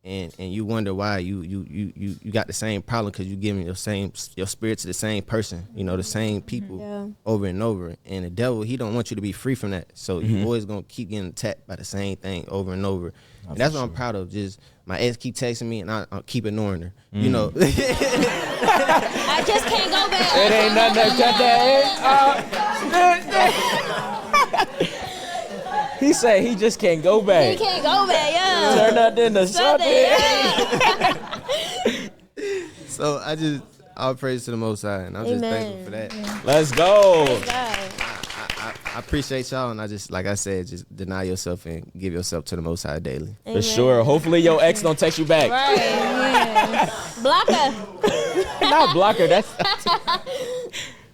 J: And you wonder why you got the same problem, because you giving your spirit to the same person, you know, the same people over and over. And the devil, he don't want you to be free from that. So you always gonna keep getting attacked by the same thing over and over. And that's what I'm proud of. Just my ex keep texting me and I keep ignoring her. You know.
B: I just can't go back.
A: It ain't nothing to cut that. He said he just can't go back.
B: He can't go back, yeah.
A: Turn that into something.
B: Yeah.
J: So all praise to the Most High, and I'm just thankful for that.
A: Let's go.
B: God.
J: I appreciate y'all, and I just, like I said, just deny yourself and give yourself to the Most High daily.
A: For sure. Hopefully your ex don't text you back.
B: Right. Yeah. Block her.
A: Not block her. That's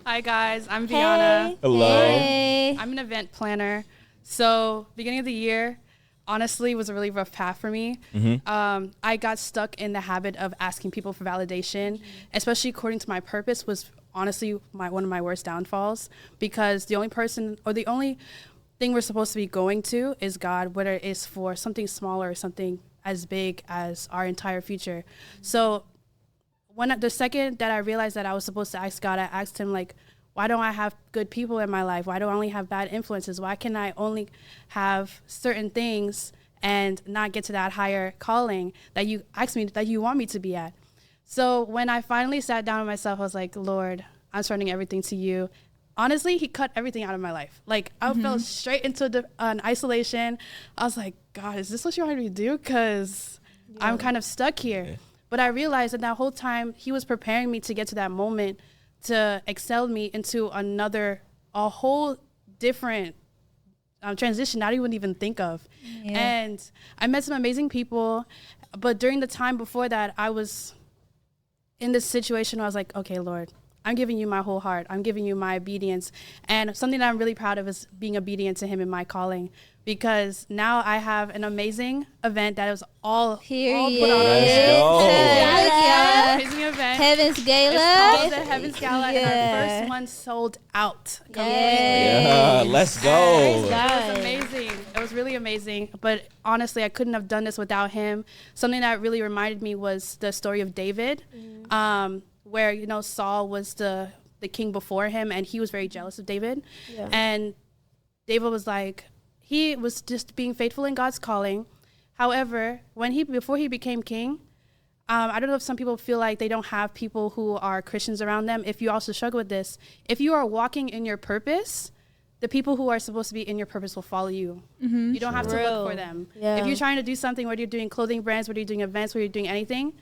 K: Hi guys, I'm Viana.
A: hello.
C: Hey.
K: I'm an event planner. So beginning of the year, honestly, was a really rough path for me. I got stuck in the habit of asking people for validation, especially according to my purpose, was honestly one of my worst downfalls, because the only person or the only thing we're supposed to be going to is God, whether it's for something smaller or something as big as our entire future. So the second that I realized that I was supposed to ask God, I asked him, like, why don't I have good people in my life? Why do I only have bad influences? Why can I only have certain things and not get to that higher calling that you asked me, that you want me to be at? So when I finally sat down with myself, I was like, Lord, I'm surrendering everything to you. Honestly, he cut everything out of my life. Like, I fell straight into an isolation. I was like, God, is this what you want me to do? Because I'm kind of stuck here. Yeah. But I realized that whole time he was preparing me to get to that moment to excel me into a whole different transition I didn't even think of. Yeah. And I met some amazing people. But during the time before that, I was in this situation where I was like, okay, Lord, I'm giving you my whole heart. I'm giving you my obedience. And something that I'm really proud of is being obedient to him in my calling. Because now I have an amazing event that was all put on.
A: Let's go.
K: Amazing event.
C: Heaven's Gala.
K: It's called the Heaven's Gala, and our first one sold out completely.
A: Yeah, let's go.
K: It was amazing. It was really amazing. But honestly, I couldn't have done this without him. Something that really reminded me was the story of David, where, you know, Saul was the king before him, and he was very jealous of David. Yeah. And David was like, he was just being faithful in God's calling. However, before he became king, I don't know if some people feel like they don't have people who are Christians around them. If you also struggle with this, if you are walking in your purpose, the people who are supposed to be in your purpose will follow you. You don't have to look for them. Yeah. If you're trying to do something, whether you're doing clothing brands, whether you're doing events, whether you're doing anything,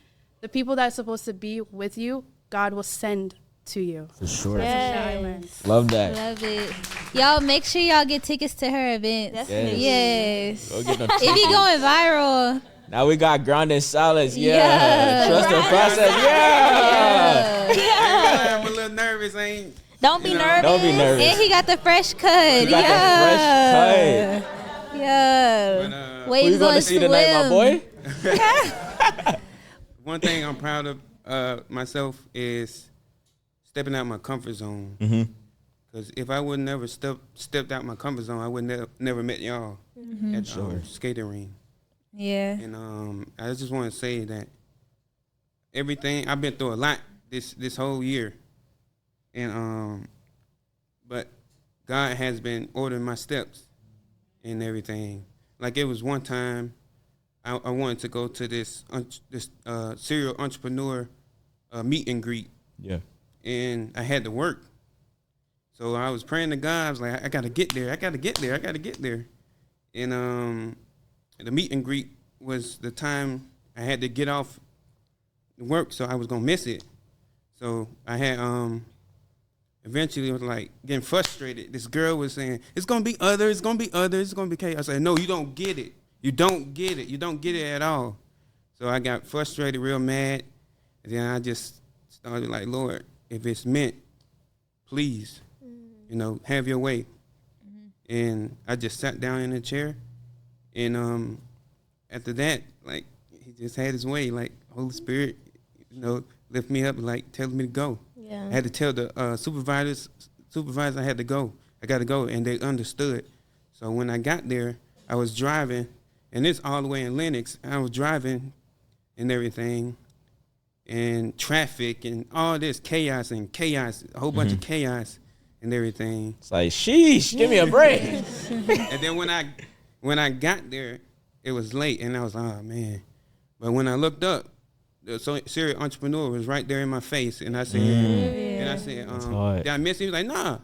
K: the people that are supposed to be with you, God will send to you.
A: For sure.
B: Yes.
A: Love that.
C: Love it. Y'all make sure y'all get tickets to her events. Yes.
A: Go get them
C: It be going viral.
A: Now we got ground and solids. Yeah. Trust the process. Yeah.
L: I'm a little nervous.
B: Don't be nervous.
A: Don't be nervous.
C: And he got the fresh cut.
A: He got the fresh cut.
C: Yeah.
A: Who you going to see tonight, my boy?
L: One thing I'm proud of myself is stepping out my comfort zone. Because if I would never stepped out my comfort zone, I would never met y'all at skating ring.
C: Yeah.
L: And I just want to say that everything, I've been through a lot this whole year. And but God has been ordering my steps and everything. Like, it was one time I wanted to go to this serial entrepreneur meet and greet. Yeah. And I had to work. So I was praying to God. I was like, I got to get there. I got to get there. I got to get there. And the meet and greet was the time I had to get off work, so I was going to miss it. So I had eventually was like getting frustrated. This girl was saying, it's going to be others, it's going to be others, it's going to be chaos. I said, no, you don't get it. You don't get it. You don't get it at all. So I got frustrated, real mad. And then I just started like, Lord, if it's meant, please, have your way. And I just sat down in a chair. And after that, like, he just had his way. Like, Holy Spirit, lift me up, like, telling me to go. Yeah. I had to tell the supervisors I had to go. I got to go, and they understood. So when I got there, I was driving, and it's all the way in Lenox. I was driving and everything, and traffic and all this chaos, a whole bunch of chaos and everything.
A: It's like, sheesh, give me a break.
L: And then when I got there, it was late, and I was like, oh, man. But when I looked up, the serial entrepreneur was right there in my face, and I said, did I miss him? He was like, nah,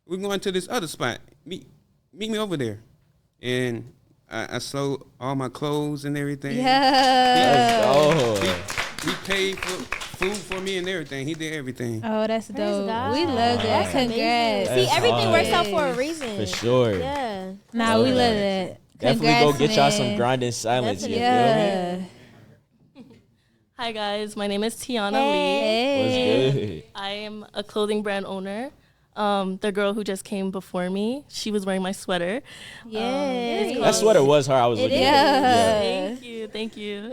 L: we're going to this other spot. Meet me over there. And I sold all my clothes and everything.
C: Yeah.
L: He paid food for me and everything. He did everything.
C: Oh, that's dope.
B: God.
C: We love that.
B: That's
C: Congrats.
B: amazing. See, everything
A: hard.
B: works out for a reason.
A: For sure.
B: Yeah.
C: Nah, we love that.
A: Definitely
C: Congrats,
A: go get y'all some
C: man.
A: grinding silence. You feel me?
C: Yeah.
M: Hi guys, my name is Tiana
C: Hey.
A: What's good?
M: Lee. I am a clothing brand owner. The girl who just came before me, she was wearing my sweater.
C: Yeah.
A: That sweater was her. I was looking at it.
M: Thank you.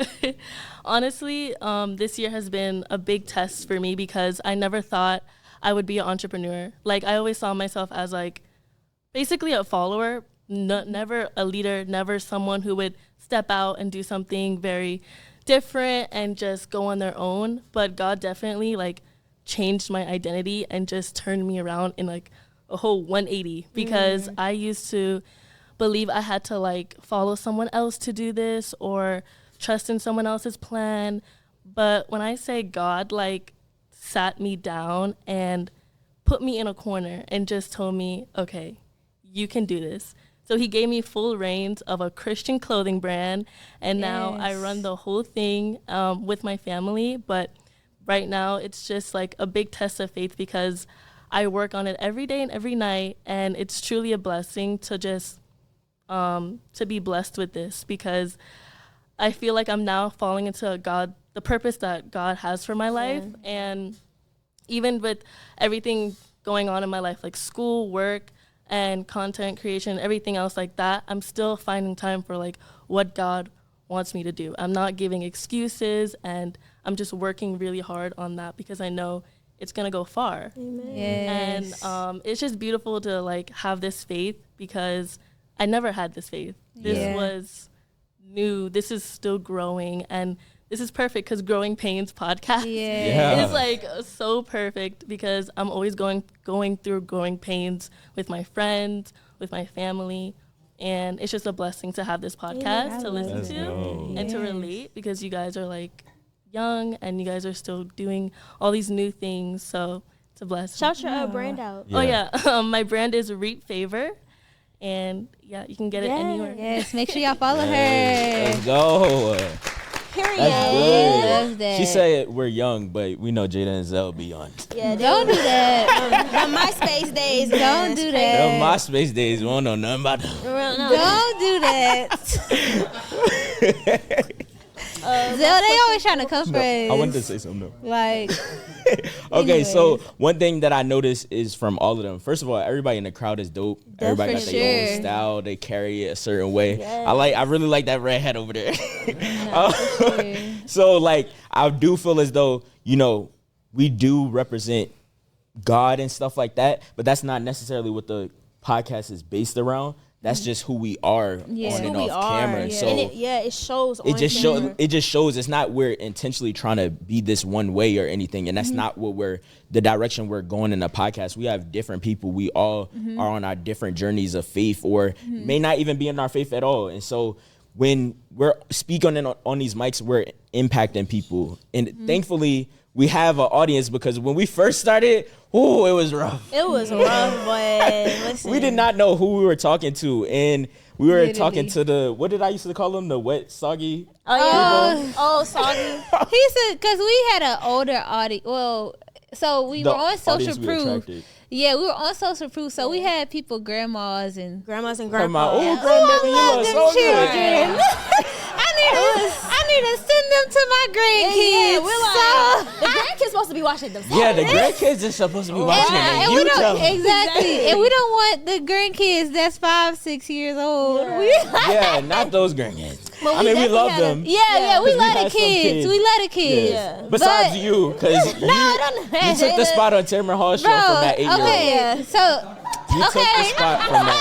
M: Honestly, this year has been a big test for me because I never thought I would be an entrepreneur. Like, I always saw myself as like basically a follower, never a leader, never someone who would step out and do something very different and just go on their own. But God definitely like changed my identity and just turned me around in like a whole 180 because I used to believe I had to like follow someone else to do this or trust in someone else's plan. But when I say God like sat me down and put me in a corner and just told me, okay, you can do this. So he gave me full reins of a Christian clothing brand, and now I run the whole thing with my family. But right now, it's just like a big test of faith because I work on it every day and every night, and it's truly a blessing to just to be blessed with this because I feel like I'm now falling into the purpose that God has for my life, and even with everything going on in my life, like school, work, and content creation, everything else like that, I'm still finding time for like what God wants me to do. I'm not giving excuses, and I'm just working really hard on that because I know it's gonna go far.
B: Amen.
C: Yes.
M: And it's just beautiful to like have this faith because I never had this faith. This was new. This is still growing, and this is perfect because Growing Painz Podcast is like so perfect because I'm always going through growing pains with my friends, with my family, and it's just a blessing to have this podcast to listen to and to relate because you guys are like young and you guys are still doing all these new things, so it's a blessing.
B: Shout your brand out.
M: Oh yeah, my brand is Reap Favor, and yeah, you can get it anywhere.
C: Yes, make sure y'all follow her.
A: Let's go.
B: Period.
A: That's good.
C: Love that.
A: She said we're young, but we know Jada and Zell be young.
B: Yeah,
C: Don't do that.
B: the MySpace days.
C: Don't do that.
A: Them MySpace days, we don't know nothing about them.
C: Don't do that. Zell, they always trying to come for us.
A: I wanted to say something though.
C: Like,
A: Okay, so
C: anyways.
A: one thing that I noticed is from all of them, first of all, everybody in the crowd is dope. Everybody got
C: for
A: their
C: sure.
A: own style. They carry it a certain way.
B: Yes.
A: I really like that redhead over there.
C: for sure.
A: So like, I do feel as though, you know, we do represent God and stuff like that, but that's not necessarily what the podcast is based around. That's just who we are on and off camera. So
B: and it shows.
A: it just shows it's not we're intentionally trying to be this one way or anything, and that's not what the direction we're going in the podcast. We have different people. We all are on our different journeys of faith, or may not even be in our faith at all. And so when we're speaking on these mics, we're impacting people, and thankfully we have an audience, because when we first started, it was rough.
B: It was rough, but listen.
A: We did not know who we were talking to, and we were talking to the, what did I used to call them? The wet, soggy.
B: Oh yeah. Oh, soggy.
C: He said, because we had an older audience. Well, so we
A: The
C: were on social
A: audience we
C: proof.
A: attracted.
C: Yeah, we were on social proof, so we had people, grandmas and
B: Grandmas and
A: Come
B: grandpas.
A: on, grandbaby, you look so good.
C: children. I need to send them to my grandkids.
B: Yeah, we're like, the grandkids supposed to be watching themselves.
A: Yeah, the grandkids are supposed to be watching it, and
C: we
A: you tell
C: don't
A: them.
C: exactly, and we don't want the grandkids that's 5-6 years old.
A: Yeah, not those grandkids. I mean, we
B: definitely
A: love
B: had
A: them.
C: Yeah, we
A: 'Cause
C: love
A: had
C: the
A: some
C: kids. We love the kids.
A: Yeah. Besides
C: But-
A: you, because you took the spot on Tamara Hall show from that 8-year-old.
C: Okay, so
A: You took the spot from that.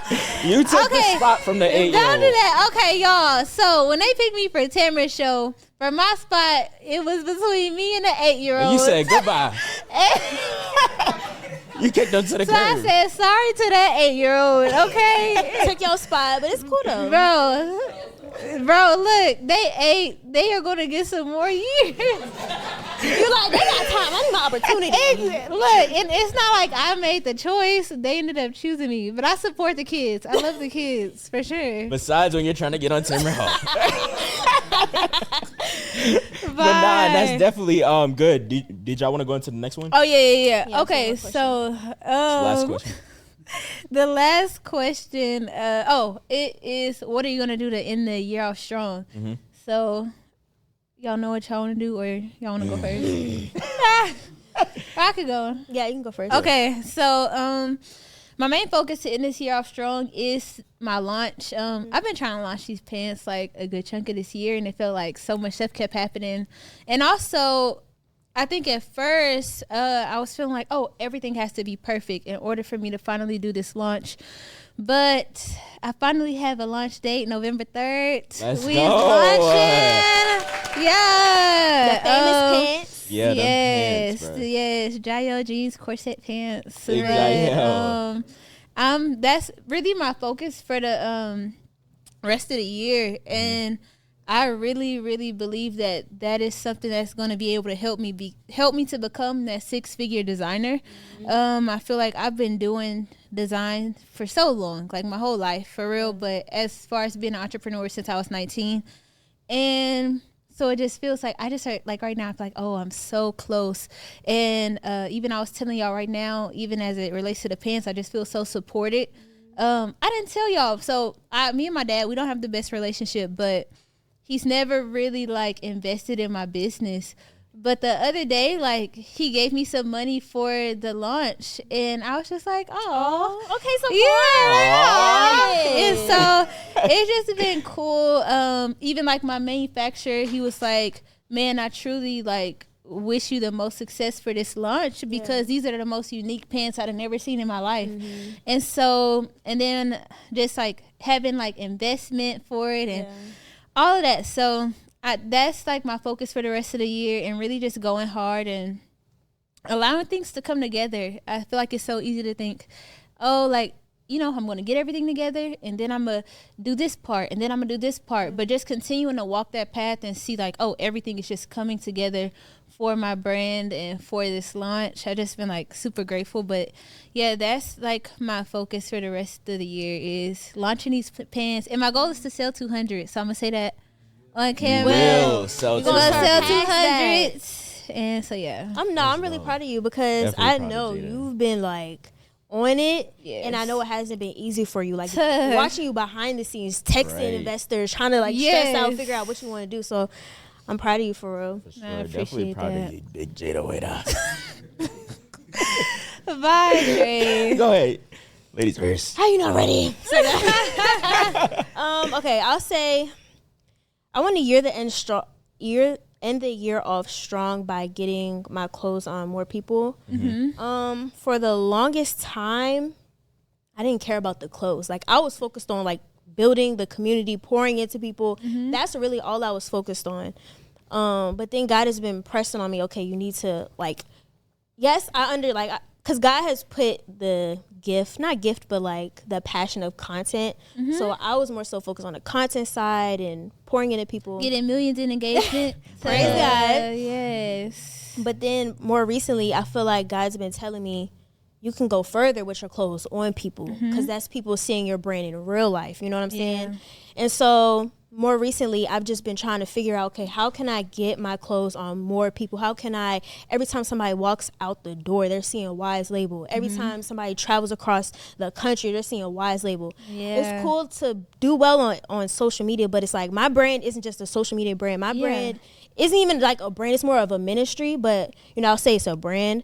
C: no.
A: You took the spot from the 8-year-old.
C: Don't do that. Okay, y'all. So when they picked me for Tamara's show, for my spot, it was between me and the 8-year-old.
A: And you said goodbye. You kicked them to the
C: So I
A: curb.
C: said sorry to that 8-year-old. Okay,
B: Took your spot, but it's cool though.
C: bro. Look, they are gonna get some more years.
B: You're like, they got time. I need my opportunity.
C: Look, and it's not like I made the choice. They ended up choosing me, but I support the kids. I love the kids for sure.
A: Besides when you're trying to get on Tamara Hall. nah, that's definitely good. Did y'all want to go into the next one?
C: Oh yeah.
B: Yeah,
C: Okay, so
A: Last question.
C: the last question. It is, what are you gonna do to end the year off strong?
A: Mm-hmm.
C: So, y'all know what y'all want to do, or y'all want to go first? I could go.
B: Yeah, you can go first.
C: Okay, so my main focus to end this year off strong is my launch. I've been trying to launch these pants like a good chunk of this year, and it felt like so much stuff kept happening. And also, I think at first I was feeling like, oh, everything has to be perfect in order for me to finally do this launch. But I finally have a launch date, November 3rd.
A: Let's
C: We
A: go.
C: launching. Yeah.
B: The famous pants.
A: Yeah, them
C: Yes,
A: pants, bro.
C: yes, Jayo jeans, corset pants.
A: Big
C: But,
A: Jayo.
C: that's really my focus for the rest of the year, and I really, really believe that is something that's going to be able to help me to become that 6-figure designer. I feel like I've been doing design for so long, like my whole life, for real. But as far as being an entrepreneur since I was 19, and so it just feels like I just heard, like right now, I feel like, oh, I'm so close. And even I was telling y'all right now, even as it relates to the pants, I just feel so supported. I didn't tell y'all. So me and my dad, we don't have the best relationship, but he's never really like invested in my business. But the other day, like, he gave me some money for the launch, and I was just like, oh,
B: Okay, so
C: yeah. And so it's just been cool. Even like my manufacturer, he was like, man, I truly like wish you the most success for this launch, because these are the most unique pants I've never seen in my life. And so, and then just like having like investment for it and all of that. So that's like my focus for the rest of the year, and really just going hard and allowing things to come together. I feel like it's so easy to think, oh, like, you know, I'm going to get everything together, and then I'm going to do this part, and then I'm going to do this part. But just continuing to walk that path and see like, oh, everything is just coming together for my brand and for this launch. I just been like super grateful. But yeah, that's like my focus for the rest of the year is launching these pants. And my goal is to sell 200. So I'm going to say that on camera.
A: Will sell
C: We're going to sell
B: 200.
C: 200. And so yeah.
B: I'm really proud of you, because
A: Definitely
B: I
A: proud
B: know
A: of Jada.
B: you've been like on it, and I know it hasn't been easy for you. Like watching you behind the scenes, texting investors, trying to like stress out, figure out what you want to do. So I'm proud of you for real.
A: For sure.
C: I
A: Definitely
C: appreciate
A: proud
C: that.
A: of you, big Jada Waiter.
C: Bye, Dre.
A: Go ahead. Ladies first.
B: How you not ready? Okay, I'll say I want to end the year off strong by getting my clothes on more people. For the longest time, I didn't care about the clothes. Like, I was focused on like building the community, pouring into people. That's really all I was focused on. But then God has been pressing on me, okay, you need to like, yes, because God has put the but like the passion of content. So I was more so focused on the content side and pouring into people.
C: Getting millions in engagement.
B: Praise God.
C: Yes.
B: But then more recently, I feel like God's been telling me, you can go further with your clothes on people, because that's people seeing your brand in real life. You know what I'm saying? And so more recently, I've just been trying to figure out, okay, how can I get my clothes on more people? How can I, every time somebody walks out the door, they're seeing Wise Label. Every time somebody travels across the country, they're seeing Wise Label. It's cool to do well on social media, but it's like, my brand isn't just a social media brand. My brand isn't even like a brand. It's more of a ministry, but, you know, I'll say it's a brand.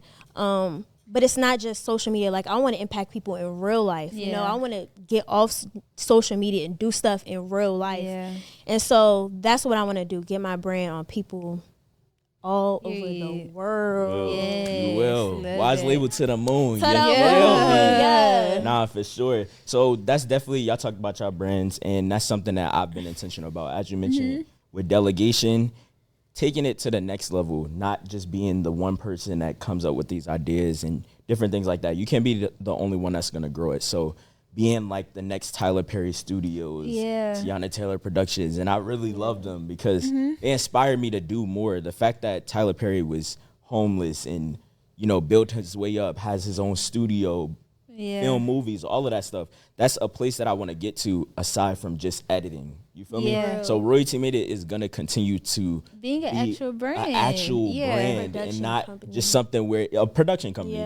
B: But it's not just social media. Like, I want to impact people in real life. You know, I want to get off social media and do stuff in real life. And so that's what I want to do, get my brand on people all over the world.
A: You will. Wise Label to the moon.
B: To the moon.
A: Nah, for sure. So that's definitely, y'all talked about y'all brands, and that's something that I've been intentional about. As you mentioned, with Delegation, taking it to the next level, not just being the one person that comes up with these ideas and different things like that. You can't be the only one that's going to grow it. So being like the next Tyler Perry Studios, Tiana Taylor Productions, and I really love them because they inspired me to do more. The fact that Tyler Perry was homeless and, you know, built his way up, has his own studio, film movies, all of that stuff. That's a place that I want to get to aside from just editing. You feel me? So Royalty Made It is gonna continue to
C: being an actual brand,
A: brand, and not just something where a production company.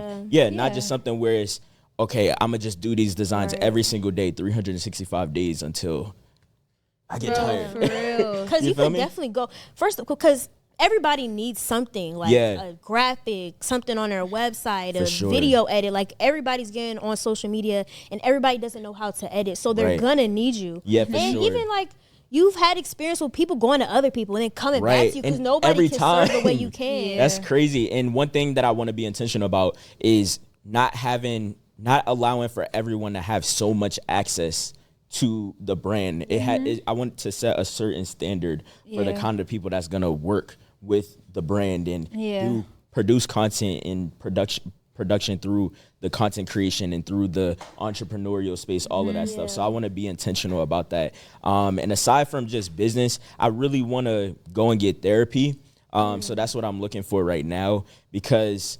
A: Not just something where it's okay. I'm gonna just do these designs every single day, 365 days until I get tired.
B: For real, because you can definitely go first because everybody needs something like a graphic, something on their website, video edit. Like everybody's getting on social media and everybody doesn't know how to edit. So they're gonna need you. And even like you've had experience with people going to other people and then coming back to you because nobody can serve the way you can.
A: That's crazy. And one thing that I want to be intentional about is not allowing for everyone to have so much access to the brand. I want to set a certain standard for the kind of people that's gonna work with the brand and do produce content and production through the content creation and through the entrepreneurial space, all of that stuff. So I want to be intentional about that. And aside from just business, I really want to go and get therapy. So that's what I'm looking for right now because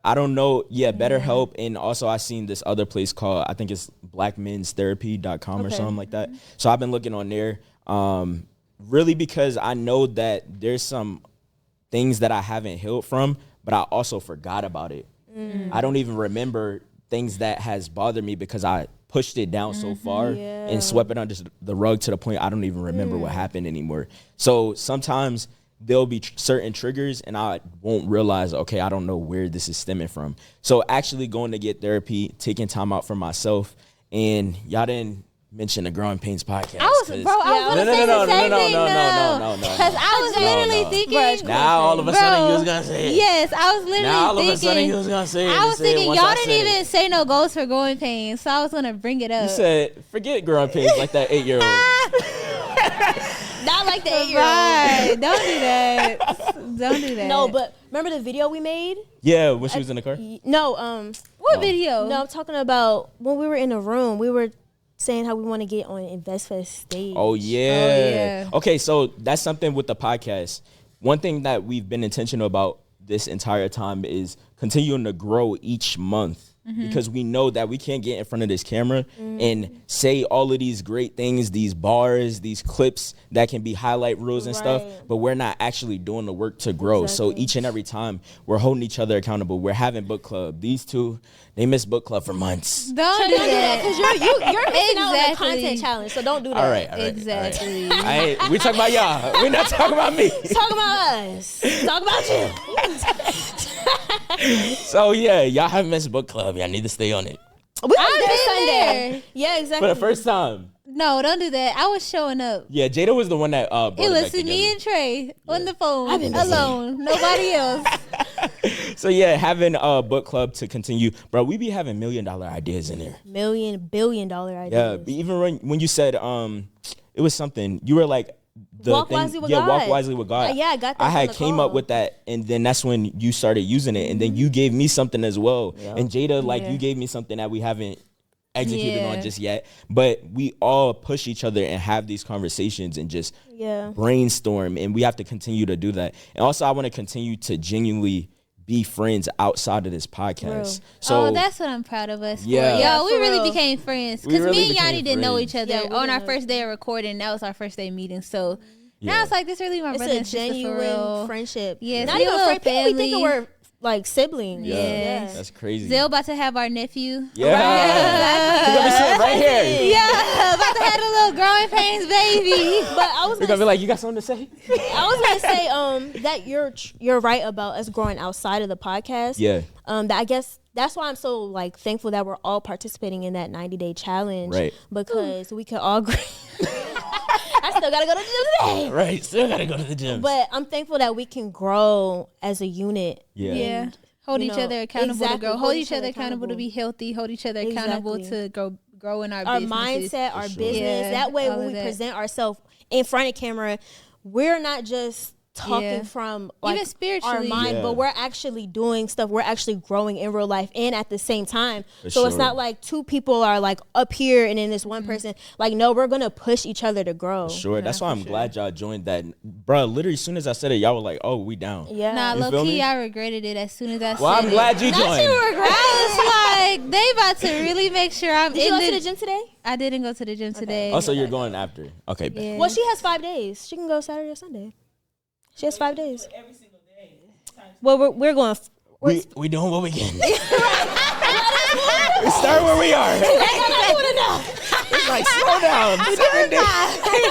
A: I don't know. BetterHelp. And also I seen this other place called, I think it's blackmenstherapy.com or something like that. So I've been looking on there. Really because I know that there's some things that I haven't healed from, but I also forgot about it. I don't even remember things that has bothered me because I pushed it down so far and swept it under the rug to the point I don't even remember what happened anymore. So sometimes there'll be certain triggers and I won't realize, okay, I don't know where this is stemming from. So actually going to get therapy, taking time out for myself, and y'all didn't mention the Growing Painz Podcast.
C: I was going to say the same thing. No. Because I was literally thinking.
J: Now all of a sudden you was going to say it.
C: Yes, I was literally thinking.
J: Now all of a sudden you was going to say it.
C: I was thinking y'all didn't even say no goals for Growing Painz, so I was going to bring it up.
A: You said, forget Growing Painz like that 8-year-old.
B: Not like the 8-year-old.
C: Right. Don't do that. Don't do that.
B: No, but remember the video we made?
A: Yeah, when she was in the car?
B: No.
C: What video?
B: No, I'm talking about when we were in the room. We were saying how we want to get on InvestFest stage.
A: Oh yeah. Okay, so that's something with the podcast. One thing that we've been intentional about this entire time is continuing to grow each month. Because we know that we can't get in front of this camera and say all of these great things, these bars, these clips that can be highlight reels and stuff, but we're not actually doing the work to grow. So each and every time we're holding each other accountable. We're having book club. These two, they missed book club for months.
C: Don't do that
B: because you're missing out on the content challenge. So don't do that.
A: All right.
C: Exactly.
A: All right. We talking about y'all. We're not talking about me.
B: Talk about us. Talk about you.
A: So yeah, y'all haven't missed book club. Y'all need to stay on it.
B: We was there Sunday. Yeah, exactly.
A: For the first time.
C: No, don't do that. I was showing up.
A: Yeah, Jada was the one that brought
C: it was
A: back together.
C: me and Trey on the phone alone. Nobody else.
A: So yeah, having a book club to continue, bro. We be having $1 million ideas in there.
B: Billion-dollar ideas.
A: Yeah, even when you said it was something you were like.
B: Walk wisely with God.
A: Walk wisely with God.
B: Yeah, I got that.
A: I had came up with that, and then that's when you started using it, and then you gave me something as well. Yeah. And Jada, you gave me something that we haven't executed on just yet, but we all push each other and have these conversations and just brainstorm, and we have to continue to do that. And also, I want to continue to genuinely be friends outside of this podcast.
C: So that's what I'm proud of us for. We really became friends because me and Yanni didn't know each other on our first day of recording. That was our first day meeting. So now it's like this really my brother and sister for real.
B: Genuine friendship.
C: Yeah,
B: not even friends. People be thinking we're like siblings.
A: Yeah, that's crazy.
C: Zell about to have our nephew.
A: Yeah, he's gonna be sitting right here.
C: Yeah, about to have a little Growing Painz baby.
B: But I was
A: gonna be like, you got something to say?
B: I was gonna say that you're right about us growing outside of the podcast.
A: Yeah.
B: That I guess that's why I'm so thankful that we're all participating in that 90-day challenge.
A: Right.
B: Because we could all agree. I still gotta go to the gym today.
A: Right, still gotta go to the gym.
B: But I'm thankful that we can grow as a unit.
A: Yeah.
C: Hold each other accountable to grow. Hold each other accountable to be healthy. Hold each other accountable to grow in our businesses.
B: Mindset, our business. That way when we present ourselves in front of camera, we're not just talking from
C: even spiritually
B: our mind, but we're actually doing stuff. We're actually growing in real life and at the same time. So it's not like two people are up here and then this one person. No, we're gonna push each other to grow.
A: That's why I'm glad y'all joined that, bro. Literally, as soon as I said it, y'all were like, "Oh, we down."
C: Yeah. Nah, low key, I regretted it as soon as I said it.
A: Well, I'm glad you joined.
C: I was like, they about to really make sure I'm
B: Did you go to the gym today?
C: I didn't go to the gym today.
A: Oh, so you're going after? Okay.
C: Yeah.
B: Well, she has 5 days. She can go Saturday or Sunday. She has 5 days.
I: Every single day.
B: Well, we're going.
A: We doing what we can. We start where we are. It's like, slow down. 7 days.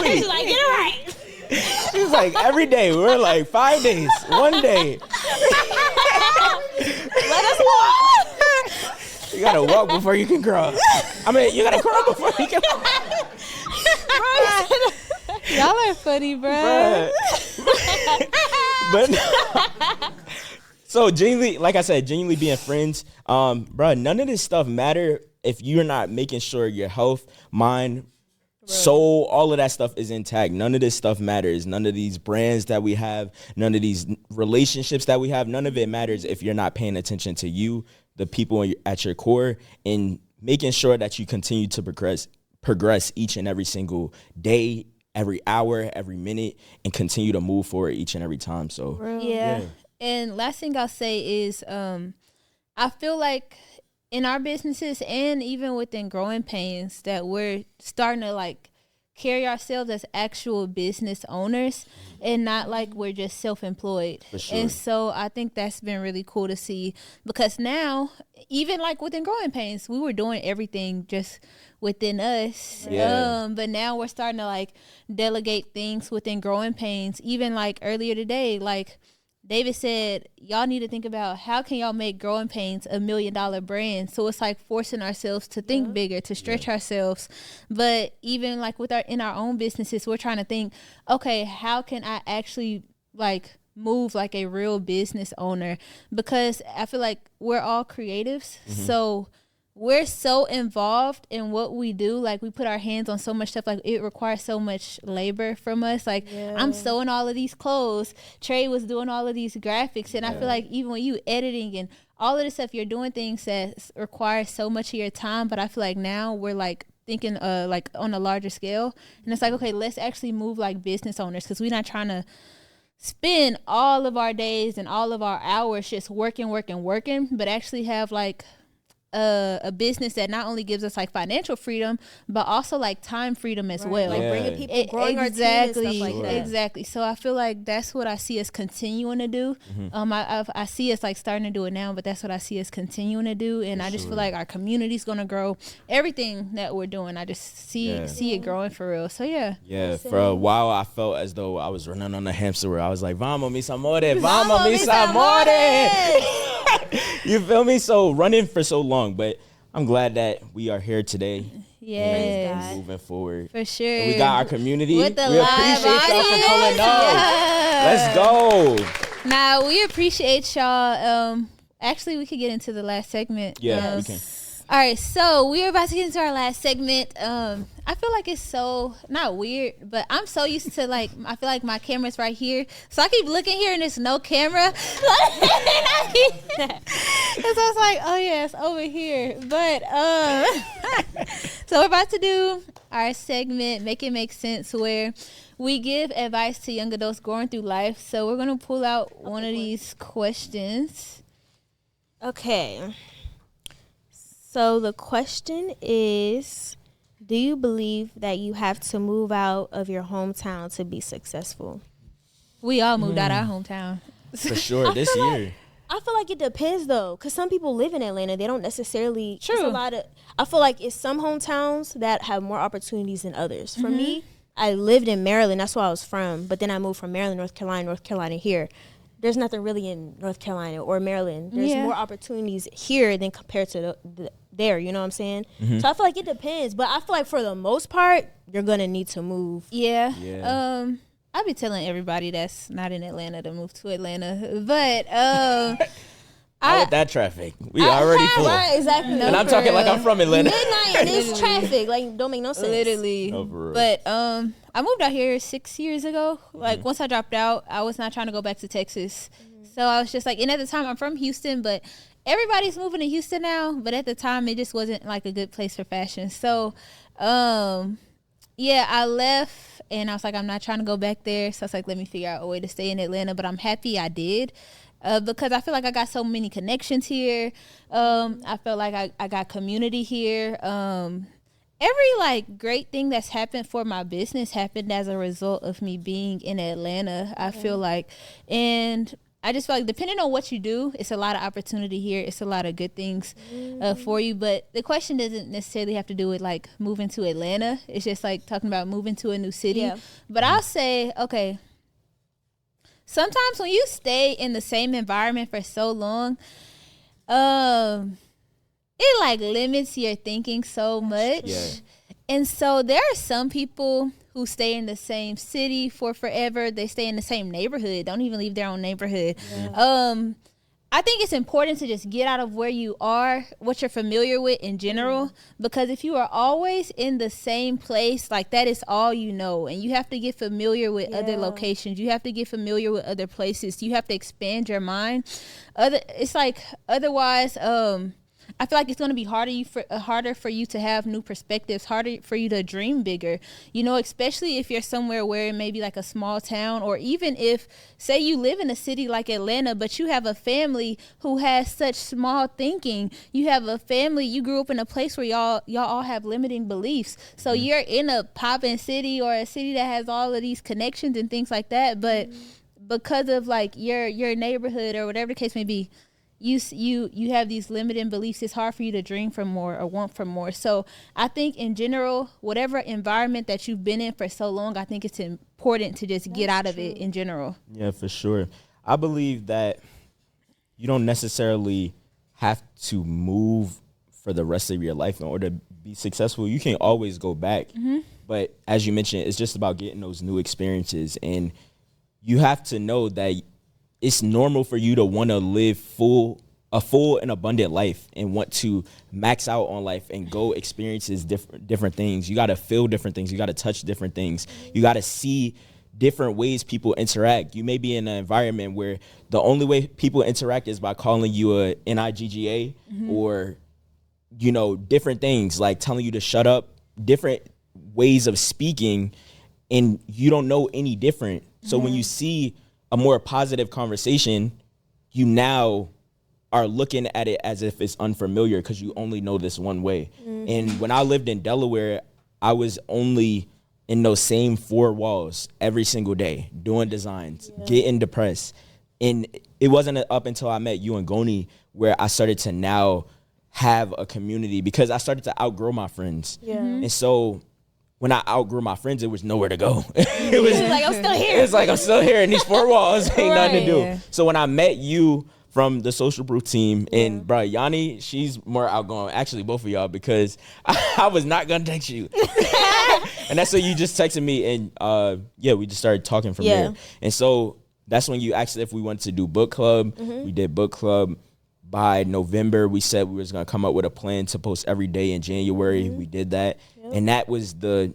B: She's like, get it right.
A: She's like, every day. We're like 5 days. 1 day.
B: Let us walk.
A: You gotta walk before you can crawl. I mean, you gotta crawl before you can walk.
C: Y'all are funny, bro.
A: But so genuinely, like I said, genuinely being friends, bro, none of this stuff matter if you're not making sure your health, mind, soul, all of that stuff is intact. None of this stuff matters. None of these brands that we have, none of these relationships that we have, none of it matters if you're not paying attention to you, the people at your core, and making sure that you continue to progress each and every single day, every hour, every minute, and continue to move forward each and every time. So
C: yeah. And last thing I'll say is I feel like in our businesses and even within Growing Painz that we're starting to like carry ourselves as actual business owners and not like we're just self-employed.
A: For sure.
C: And so I think that's been really cool to see, because now even like within Growing Painz, we were doing everything just within us.
A: Yeah.
C: But now we're starting to like delegate things within Growing Painz. Even like earlier today, like David said, y'all need to think about how can y'all make Growing Painz $1 million brand. So it's like forcing ourselves to think bigger, to stretch ourselves. But even like in our own businesses, we're trying to think, okay, how can I actually like move like a real business owner? Because I feel like we're all creatives. So we're so involved in what we do. Like, we put our hands on so much stuff. Like, it requires so much labor from us. Like, I'm sewing all of these clothes. Trey was doing all of these graphics. And I feel like even when you editing and all of this stuff, you're doing things that require so much of your time. But I feel like now we're like thinking like on a larger scale. And it's like, okay, let's actually move like business owners, because we're not trying to spend all of our days and all of our hours just working, but actually have like a business that not only gives us like financial freedom, but also like time freedom as well.
B: Like bringing people, growing our team and stuff like that.
C: Exactly. So I feel like that's what I see us continuing to do. I see us like starting to do it now, but that's what I see us continuing to do. And I just feel like our community's gonna grow. Everything that we're doing, I just see it growing for real. So yeah.
A: Yeah, for a while I felt as though I was running on the hamster wheel. I was like, vamos, mis amores, vamos, mis amores. You feel me? So running for so long, but I'm glad that we are here today.
C: Yes.
A: Moving forward.
C: For sure.
A: And we got our community.
C: With the
A: we
C: live
A: appreciate y'all for pulling
C: audience.
A: up. Let's go.
C: Now, we appreciate y'all. Actually, we could get into the last segment.
A: Yeah, we can.
C: All right, so we're about to get into our last segment. I feel like it's so, not weird, but I'm so used to like, I feel like my camera's right here. So I keep looking here and there's no camera. And so it's like, oh yeah, it's over here. But, so we're about to do our segment, Make It Make Sense, where we give advice to young adults going through life. So we're going to pull out one of these questions.
B: Okay. So the question is, do you believe that you have to move out of your hometown to be successful?
C: We all moved out our hometown.
A: For sure, this year.
B: I feel like it depends though, because some people live in Atlanta. They don't necessarily.
C: True.
B: It's a lot of. I feel like it's some hometowns that have more opportunities than others. For me, I lived in Maryland. That's where I was from. But then I moved from Maryland, North Carolina here. There's nothing really in North Carolina or Maryland. There's more opportunities here than compared to there. You know what I'm saying? So I feel like it depends. But I feel like for the most part, you're going to need to move.
C: Yeah. I be telling everybody that's not in Atlanta to move to Atlanta. But
A: How with that traffic? We already full.
B: Right, exactly.
A: And I'm talking like I'm from Atlanta.
B: Midnight and it's traffic. Like, don't make no sense.
C: Literally.
A: Oh, for real.
C: But I moved out here 6 years ago. Like, once I dropped out, I was not trying to go back to Texas. So I was just like, and at the time, I'm from Houston, but everybody's moving to Houston now. But at the time, it just wasn't like a good place for fashion. So, yeah, I left and I was like, I'm not trying to go back there. So I was like, let me figure out a way to stay in Atlanta. But I'm happy I did. because I feel like I got so many connections here. I felt like I got community here. Every like great thing that's happened for my business happened as a result of me being in Atlanta. I feel like, and I just feel like depending on what you do, it's a lot of opportunity here. It's a lot of good things for you. But the question doesn't necessarily have to do with like moving to Atlanta. It's just like talking about moving to a new city. Yeah. But I'll say, okay, sometimes when you stay in the same environment for so long, it like limits your thinking so much. Yeah. And so there are some people who stay in the same city for forever. They stay in the same neighborhood, don't even leave their own neighborhood. Yeah. I think it's important to just get out of where you are, what you're familiar with in general, because if you are always in the same place, like that is all you know, and you have to get familiar with other locations. You have to get familiar with other places. You have to expand your mind. It's like otherwise, I feel like it's going to be harder for you to have new perspectives, harder for you to dream bigger, you know, especially if you're somewhere where it may be like a small town, or even if, say, you live in a city like Atlanta, but you have a family who has such small thinking. You have a family, you grew up in a place where y'all all have limiting beliefs. So you're in a poppin' city or a city that has all of these connections and things like that. But because of like your neighborhood or whatever the case may be, you have these limiting beliefs. It's hard for you to dream for more or want for more. So I think in general, whatever environment that you've been in for so long, I think it's important to just get out of it in general.
A: Yeah, for sure. I believe that you don't necessarily have to move for the rest of your life in order to be successful. You can always go back. Mm-hmm. But as you mentioned, it's just about getting those new experiences. And you have to know that it's normal for you to want to live a full and abundant life and want to max out on life and go experiences different things. You got to feel different things. You got to touch different things. You got to see different ways people interact. You may be in an environment where the only way people interact is by calling you a NIGGA or, you know, different things like telling you to shut up, different ways of speaking, and you don't know any different. So when you see a more positive conversation, you now are looking at it as if it's unfamiliar because you only know this one way. And when I lived in Delaware, I was only in those same four walls every single day, doing designs, getting depressed. And it wasn't up until I met you and Goni where I started to now have a community because I started to outgrow my friends. And so when I outgrew my friends, it was nowhere to go. It was
B: like, I'm still here.
A: It's like, I'm still here, and these four walls ain't nothing to do. So when I met you from the Social Brew team, and bro, Yanni, she's more outgoing. Actually, both of y'all, because I was not gonna text you. And that's so you just texted me, and we just started talking from there. And so that's when you asked if we wanted to do book club. We did book club. By November, we said we was gonna come up with a plan to post every day in January. We did that. And that was the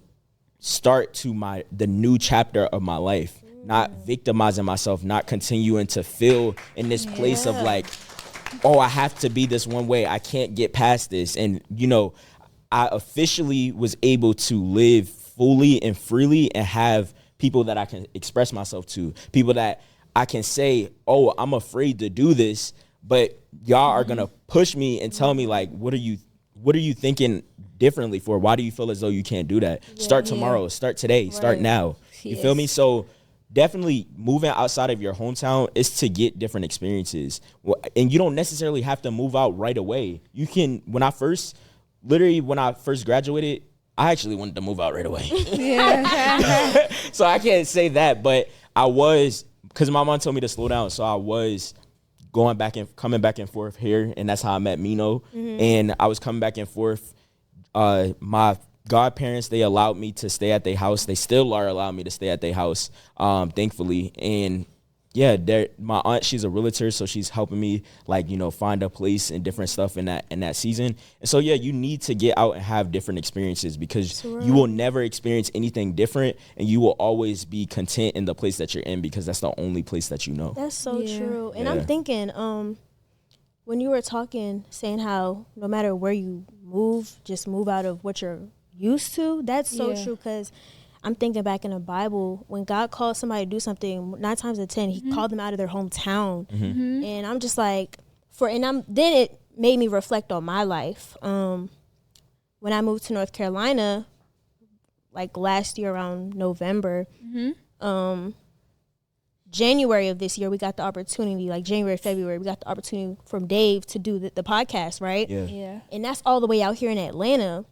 A: start to the new chapter of my life. Not victimizing myself, not continuing to feel in this place of like, oh, I have to be this one way. I can't get past this. And, you know, I officially was able to live fully and freely and have people that I can express myself to, people that I can say, oh, I'm afraid to do this, but y'all are going to push me and tell me like, what are you thinking differently for? Why do you feel as though you can't do that? Start tomorrow, start today, start now. You feel me? So definitely moving outside of your hometown is to get different experiences. And you don't necessarily have to move out right away. You can, when I first graduated, I actually wanted to move out right away. So I can't say that, but I was, because my mom told me to slow down. So I was coming back and forth here, and that's how I met Mino. And I was coming back and forth. My godparents, they allowed me to stay at their house. They still are allowing me to stay at their house, thankfully. And yeah, my aunt, she's a realtor, so she's helping me, like, you know, find a place and different stuff in that season. And so yeah, you need to get out and have different experiences because you will never experience anything different, and you will always be content in the place that you're in because that's the only place that you know.
B: That's so true. And I'm thinking, when you were talking, saying how no matter where you move, just move out of what you're used to. That's so true because I'm thinking back in the Bible, when God called somebody to do something, 9 times out of 10, he called them out of their hometown. And I'm just like, then it made me reflect on my life. When I moved to North Carolina, like last year around November, January of this year, we got the opportunity, like January, February, we got the opportunity from Dave to do the podcast, right?
C: Yeah.
B: And that's all the way out here in Atlanta.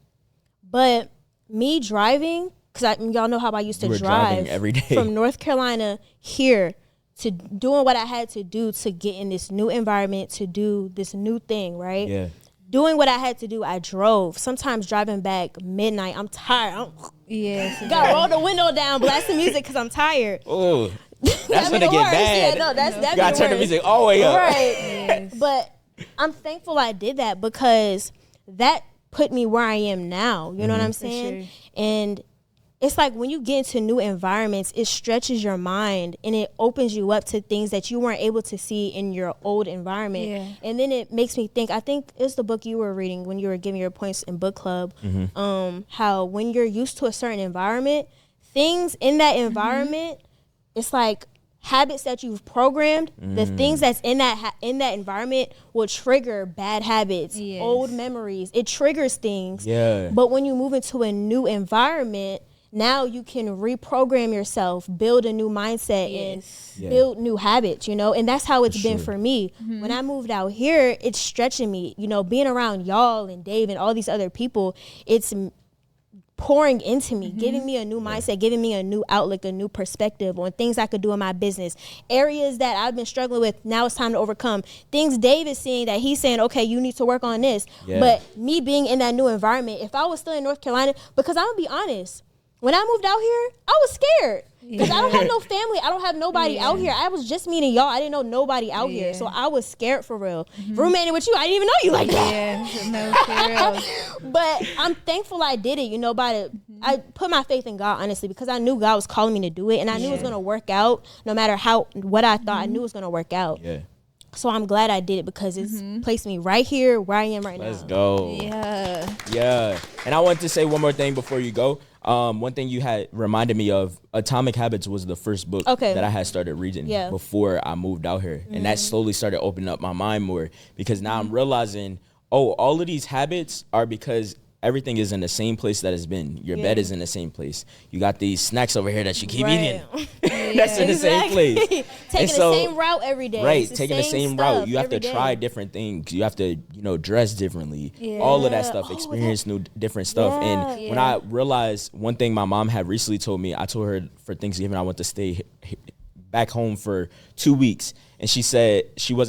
B: But me driving, because y'all know how I used to drive
A: every day
B: from North Carolina here to doing what I had to do to get in this new environment, to do this new thing, right?
A: Yeah.
B: Doing what I had to do, I drove. Sometimes driving back midnight, I'm tired. Gotta roll the window down, blast the music because I'm tired.
A: Oh, that's gonna get bad.
B: Yeah, no, that's
A: gotta turn the music all the way up.
B: Right.
C: Yes.
B: But I'm thankful I did that because that put me where I am now. You know what I'm saying? And it's like when you get into new environments, it stretches your mind and it opens you up to things that you weren't able to see in your old environment.
C: Yeah.
B: And then it makes me think, I think it's the book you were reading when you were giving your points in book club, how when you're used to a certain environment, things in that environment, it's like habits that you've programmed, the things that's in that environment will trigger bad habits, old memories. It triggers things.
A: Yeah.
B: But when you move into a new environment, now you can reprogram yourself, build a new mindset, and build new habits, you know? And that's how it's been for me. When I moved out here, it's stretching me, you know, being around y'all and Dave and all these other people, it's pouring into me, giving me a new mindset, giving me a new outlook, a new perspective on things I could do in my business. Areas that I've been struggling with, now it's time to overcome. Things Dave is seeing that he's saying, okay, you need to work on this. But me being in that new environment, if I was still in North Carolina, because I'm gonna be honest, when I moved out here, I was scared because I don't have no family. I don't have nobody out here. I was just meeting y'all. I didn't know nobody out here. So I was scared for real. Roommating with you, I didn't even know you like that.
C: No, for real.
B: But I'm thankful I did it, you know, I put my faith in God, honestly, because I knew God was calling me to do it. And I knew it was going to work out no matter what I thought. I knew it was going to work out.
A: Yeah.
B: So I'm glad I did it because it's placed me right here where I am right now.
A: Let's go.
C: Yeah.
A: And I want to say one more thing before you go. One thing you had reminded me of, Atomic Habits was the first book that I had started reading before I moved out here. And that slowly started opening up my mind more because now I'm realizing, all of these habits are because everything is in the same place that it's been. Your bed is in the same place. You got these snacks over here that you keep eating. That's in the same place.
B: Taking the same route every day.
A: Right, taking the same route. You have to try different things. You have to, dress differently. All of that stuff, experience new different stuff. And when I realized one thing my mom had recently told me, I told her for Thanksgiving I went to stay back home for 2 weeks. And she said she was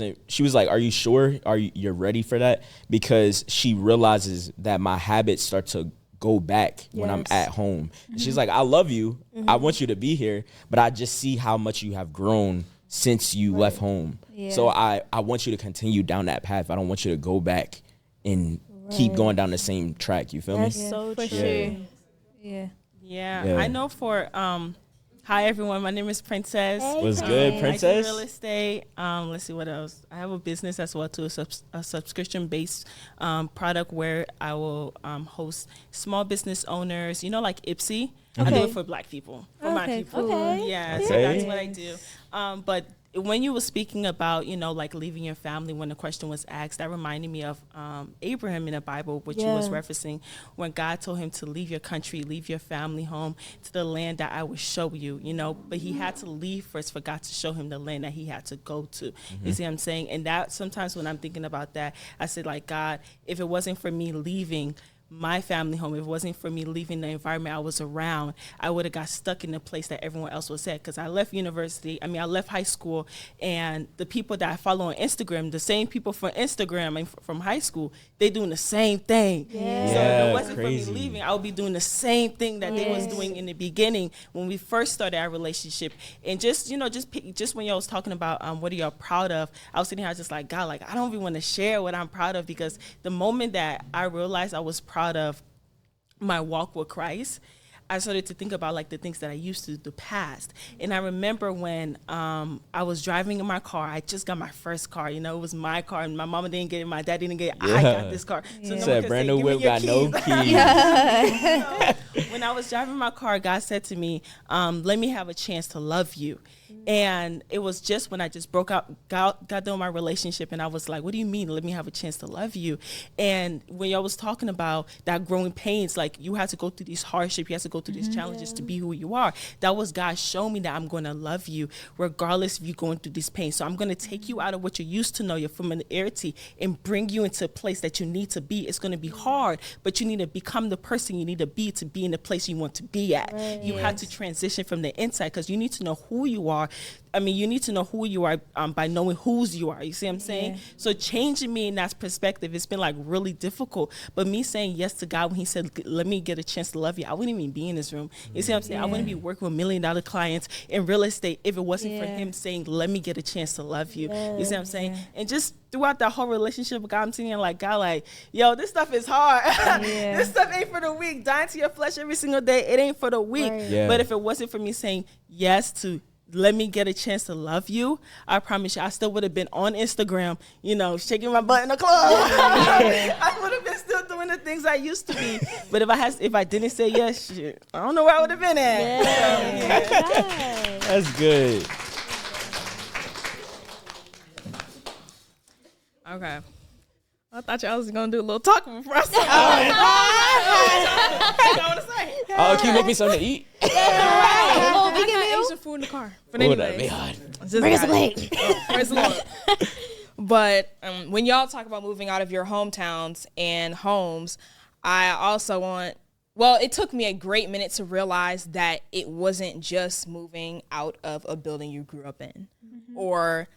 A: like, are you sure? You're ready for that? Because she realizes that my habits start to go back when I'm at home. And she's like, I love you. I want you to be here. But I just see how much you have grown since you left home. So I want you to continue down that path. I don't want you to go back and keep going down the same track. You feel me?
B: That's so true.
C: Sure.
I: Yeah. I know for hi everyone, my name is Princess.
B: Hey,
A: what's good, Princess?
I: I do real estate. Let's see what else. I have a business as well too, a subscription-based product where I will host small business owners. You know, like Ipsy. I do it for Black people, for my people.
B: Okay.
I: Yeah, so that's what I do. But when you were speaking about, like leaving your family, when the question was asked, that reminded me of Abraham in the Bible, which you was referencing, when God told him to leave your country, leave your family home to the land that I will show you, but he had to leave first for God to show him the land that he had to go to. You see what I'm saying? And that sometimes when I'm thinking about that, I said, like, God, if it wasn't for me leaving my family home, if it wasn't for me leaving the environment I was around, I would have got stuck in the place that everyone else was at. Because I left I left high school, and the people that I follow on Instagram, the same people from Instagram and from high school, they doing the same thing. So if it wasn't for me leaving, I would be doing the same thing that they was doing in the beginning when we first started our relationship. And just when y'all was talking about what are y'all proud of, I was sitting here, I was just like, God, like, I don't even want to share what I'm proud of, because the moment that I realized I was proud of my walk with Christ, I started to think about like the things that I used to do the past. And I remember when I was driving in my car, I just got my first car, it was my car, and my mama didn't get it, my dad didn't get it, I got this car. So no
A: said brand new whip, got
I: keys.
A: no keys.
N: when I was driving my car, God said to me, let me have a chance to love you. And it was just when I just got done with my relationship, and I was like, what do you mean, let me have a chance to love you? And when y'all was talking about that growing pains, like you have to go through these hardships, you have to go through these challenges to be who you are. That was God showing me that I'm going to love you regardless of you going through this pain. So I'm going to take you out of what you used to know, your familiarity, and bring you into a place that you need to be. It's going to be hard, but you need to become the person you need to be in the place you want to be at. Right. You have to transition from the inside, because you need to know who you are. I mean, you need to know who you are by knowing whose you are. You see what I'm saying? Yeah. So changing me in that perspective, it's been like really difficult. But me saying yes to God when he said, let me get a chance to love you, I wouldn't even be in this room. You see what I'm saying? I wouldn't be working with $1 million clients in real estate if it wasn't for him saying, let me get a chance to love you. You see what I'm saying? And just throughout that whole relationship with God, I'm sitting like, God, like, yo, this stuff is hard. This stuff ain't for the weak. Dying to your flesh every single day, it ain't for the weak. Right. But if it wasn't for me saying yes to let me get a chance to love you, I promise you, I still would have been on Instagram, shaking my butt in the club. I would have been still doing the things I used to be. But if I didn't say yes, shit, I don't know where I would have been at.
A: That's good.
I: Okay. I thought y'all was gonna do a little talking before I started.
A: Oh, can you make me something to eat?
I: Oh, we can eat some food in the car. But anyway,
B: bring us a plate.
I: Praise the Lord. But when y'all talk about moving out of your hometowns and homes, I also it took me a great minute to realize that it wasn't just moving out of a building you grew up in, or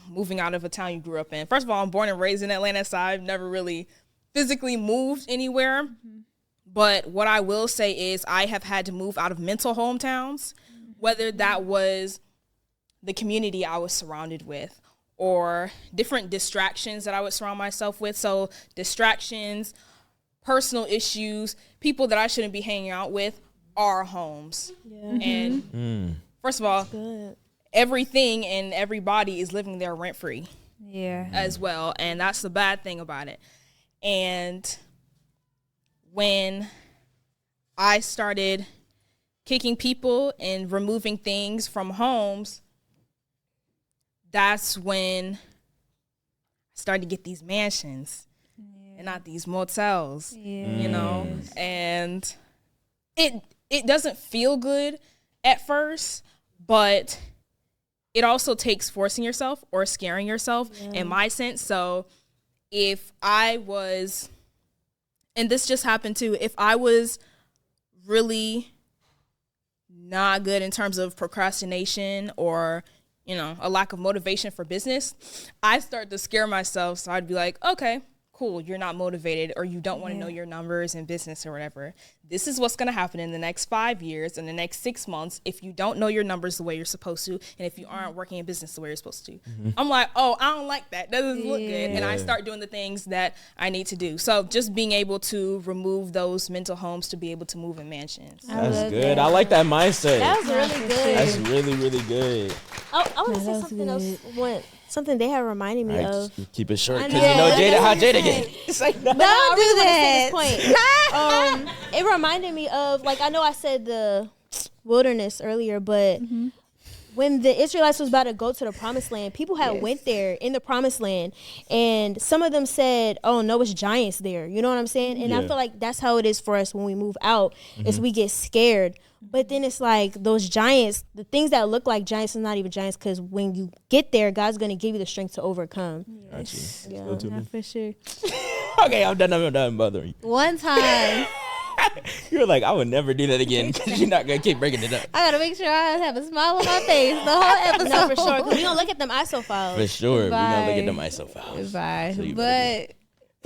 I: moving out of a town you grew up in. First of all, I'm born and raised in Atlanta, so I've never really physically moved anywhere. But what I will say is I have had to move out of mental hometowns, whether that was the community I was surrounded with or different distractions that I would surround myself with. So distractions, personal issues, people that I shouldn't be hanging out with, are homes. And first of all, everything and everybody is living there rent-free as well. And that's the bad thing about it. And when I started kicking people and removing things from homes, that's when I started to get these mansions and not these motels, and it doesn't feel good at first, but it also takes forcing yourself or scaring yourself in my sense. So if I was, and this just happened too, if I was really not good in terms of procrastination or, a lack of motivation for business, I start to scare myself. So I'd be like, okay, cool, you're not motivated, or you don't want to know your numbers in business or whatever. This is what's going to happen in the next 5 years, in the next 6 months, if you don't know your numbers the way you're supposed to, and if you aren't working in business the way you're supposed to. I'm like, oh, I don't like that. That doesn't look good. And I start doing the things that I need to do. So just being able to remove those mental homes to be able to move in mansions.
A: That's good. I like that mindset.
B: That was really good.
A: That's really, really good.
B: I want to say something else. Something they have reminded me of.
A: Keep it short, because Jada, how Jada get?
B: It's like, don't do that. Point. It reminded me of, I know I said the wilderness earlier, but when the Israelites was about to go to the promised land, people had went there in the promised land, and some of them said, oh, no, it's giants there. You know what I'm saying? And I feel like that's how it is for us when we move out, is we get scared. But then it's like those giants, the things that look like giants is not even giants, because when you get there, God's going to give you the strength to overcome.
A: Yes.
B: Yeah, for sure.
A: Okay, I'm done bothering you.
C: One time.
A: You're like, I would never do that again, because you're not going to keep breaking it up.
C: I got to make sure I have a smile on my face the whole episode.
B: No, for sure, because we don't look at them ISO files.
A: For sure, we don't look at them ISO files.
C: Bye. So but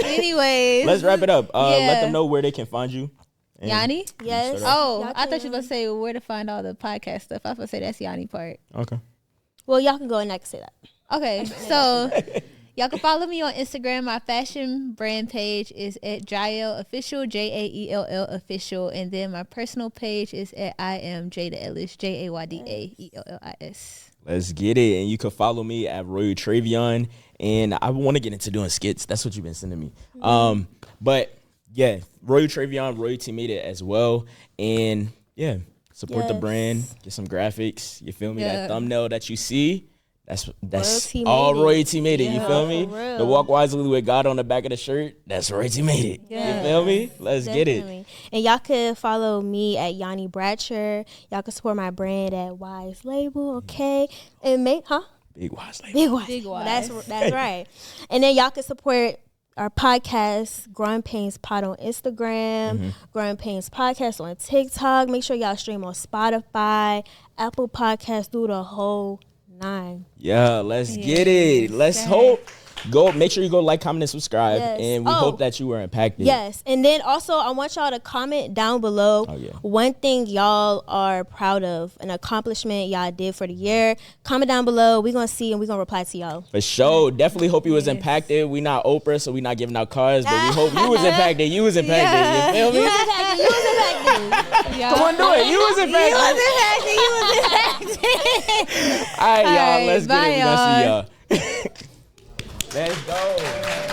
C: anyways.
A: Let's wrap it up. Let them know where they can find you.
C: Yanni?
B: Yes.
C: Oh, I thought you were going to say where to find all the podcast stuff. I was going to say that's Yanni part.
A: Okay.
B: Well, y'all can go and I can say that.
C: Okay. So y'all can follow me on Instagram. My fashion brand page is at Jael Official, JAELL Official. And then my personal page is at I am Jada Ellis, JAYDAELLIS.
A: Let's get it. And you can follow me at Royal Travion. And I want to get into doing skits. That's what you've been sending me. But yeah, Royal Travion, Royalty made it as well. And yeah, support the brand, get some graphics. You feel me? That thumbnail that you see, that's
B: Royalty
A: all
B: made it.
A: Royalty made it. You
B: Yeah,
A: feel me?
B: for real.
A: The Walk Wisely with God on the back of the shirt, that's Royalty made it.
B: Yeah.
A: You feel me? Let's get it.
B: Definitely. And y'all could follow me at Yanni Bratcher. Y'all can support my brand at Wise Label, okay? And
A: Big Wise Label.
B: Big Wise.
C: Big Wise.
B: That's right. And then y'all can support our podcast, Growing Painz Pod on Instagram, Growing Painz Podcast on TikTok. Make sure y'all stream on Spotify, Apple Podcasts, do the whole 9.
A: Yeah, let's get it. Let's hope. Make sure you go like, comment, and subscribe.
B: Yes.
A: And we hope that you were impacted.
B: Yes. And then also, I want y'all to comment down below one thing y'all are proud of, an accomplishment y'all did for the year. Comment down below. We're going to see and we're going to reply to y'all.
A: For sure. Definitely hope you was impacted. We not Oprah, so we not giving out cards, but we hope you was impacted. You was impacted. You feel me?
B: You was impacted.
A: Come on, do it. You was impacted. All right, y'all. Let's get it. We're going to see y'all. Let's go.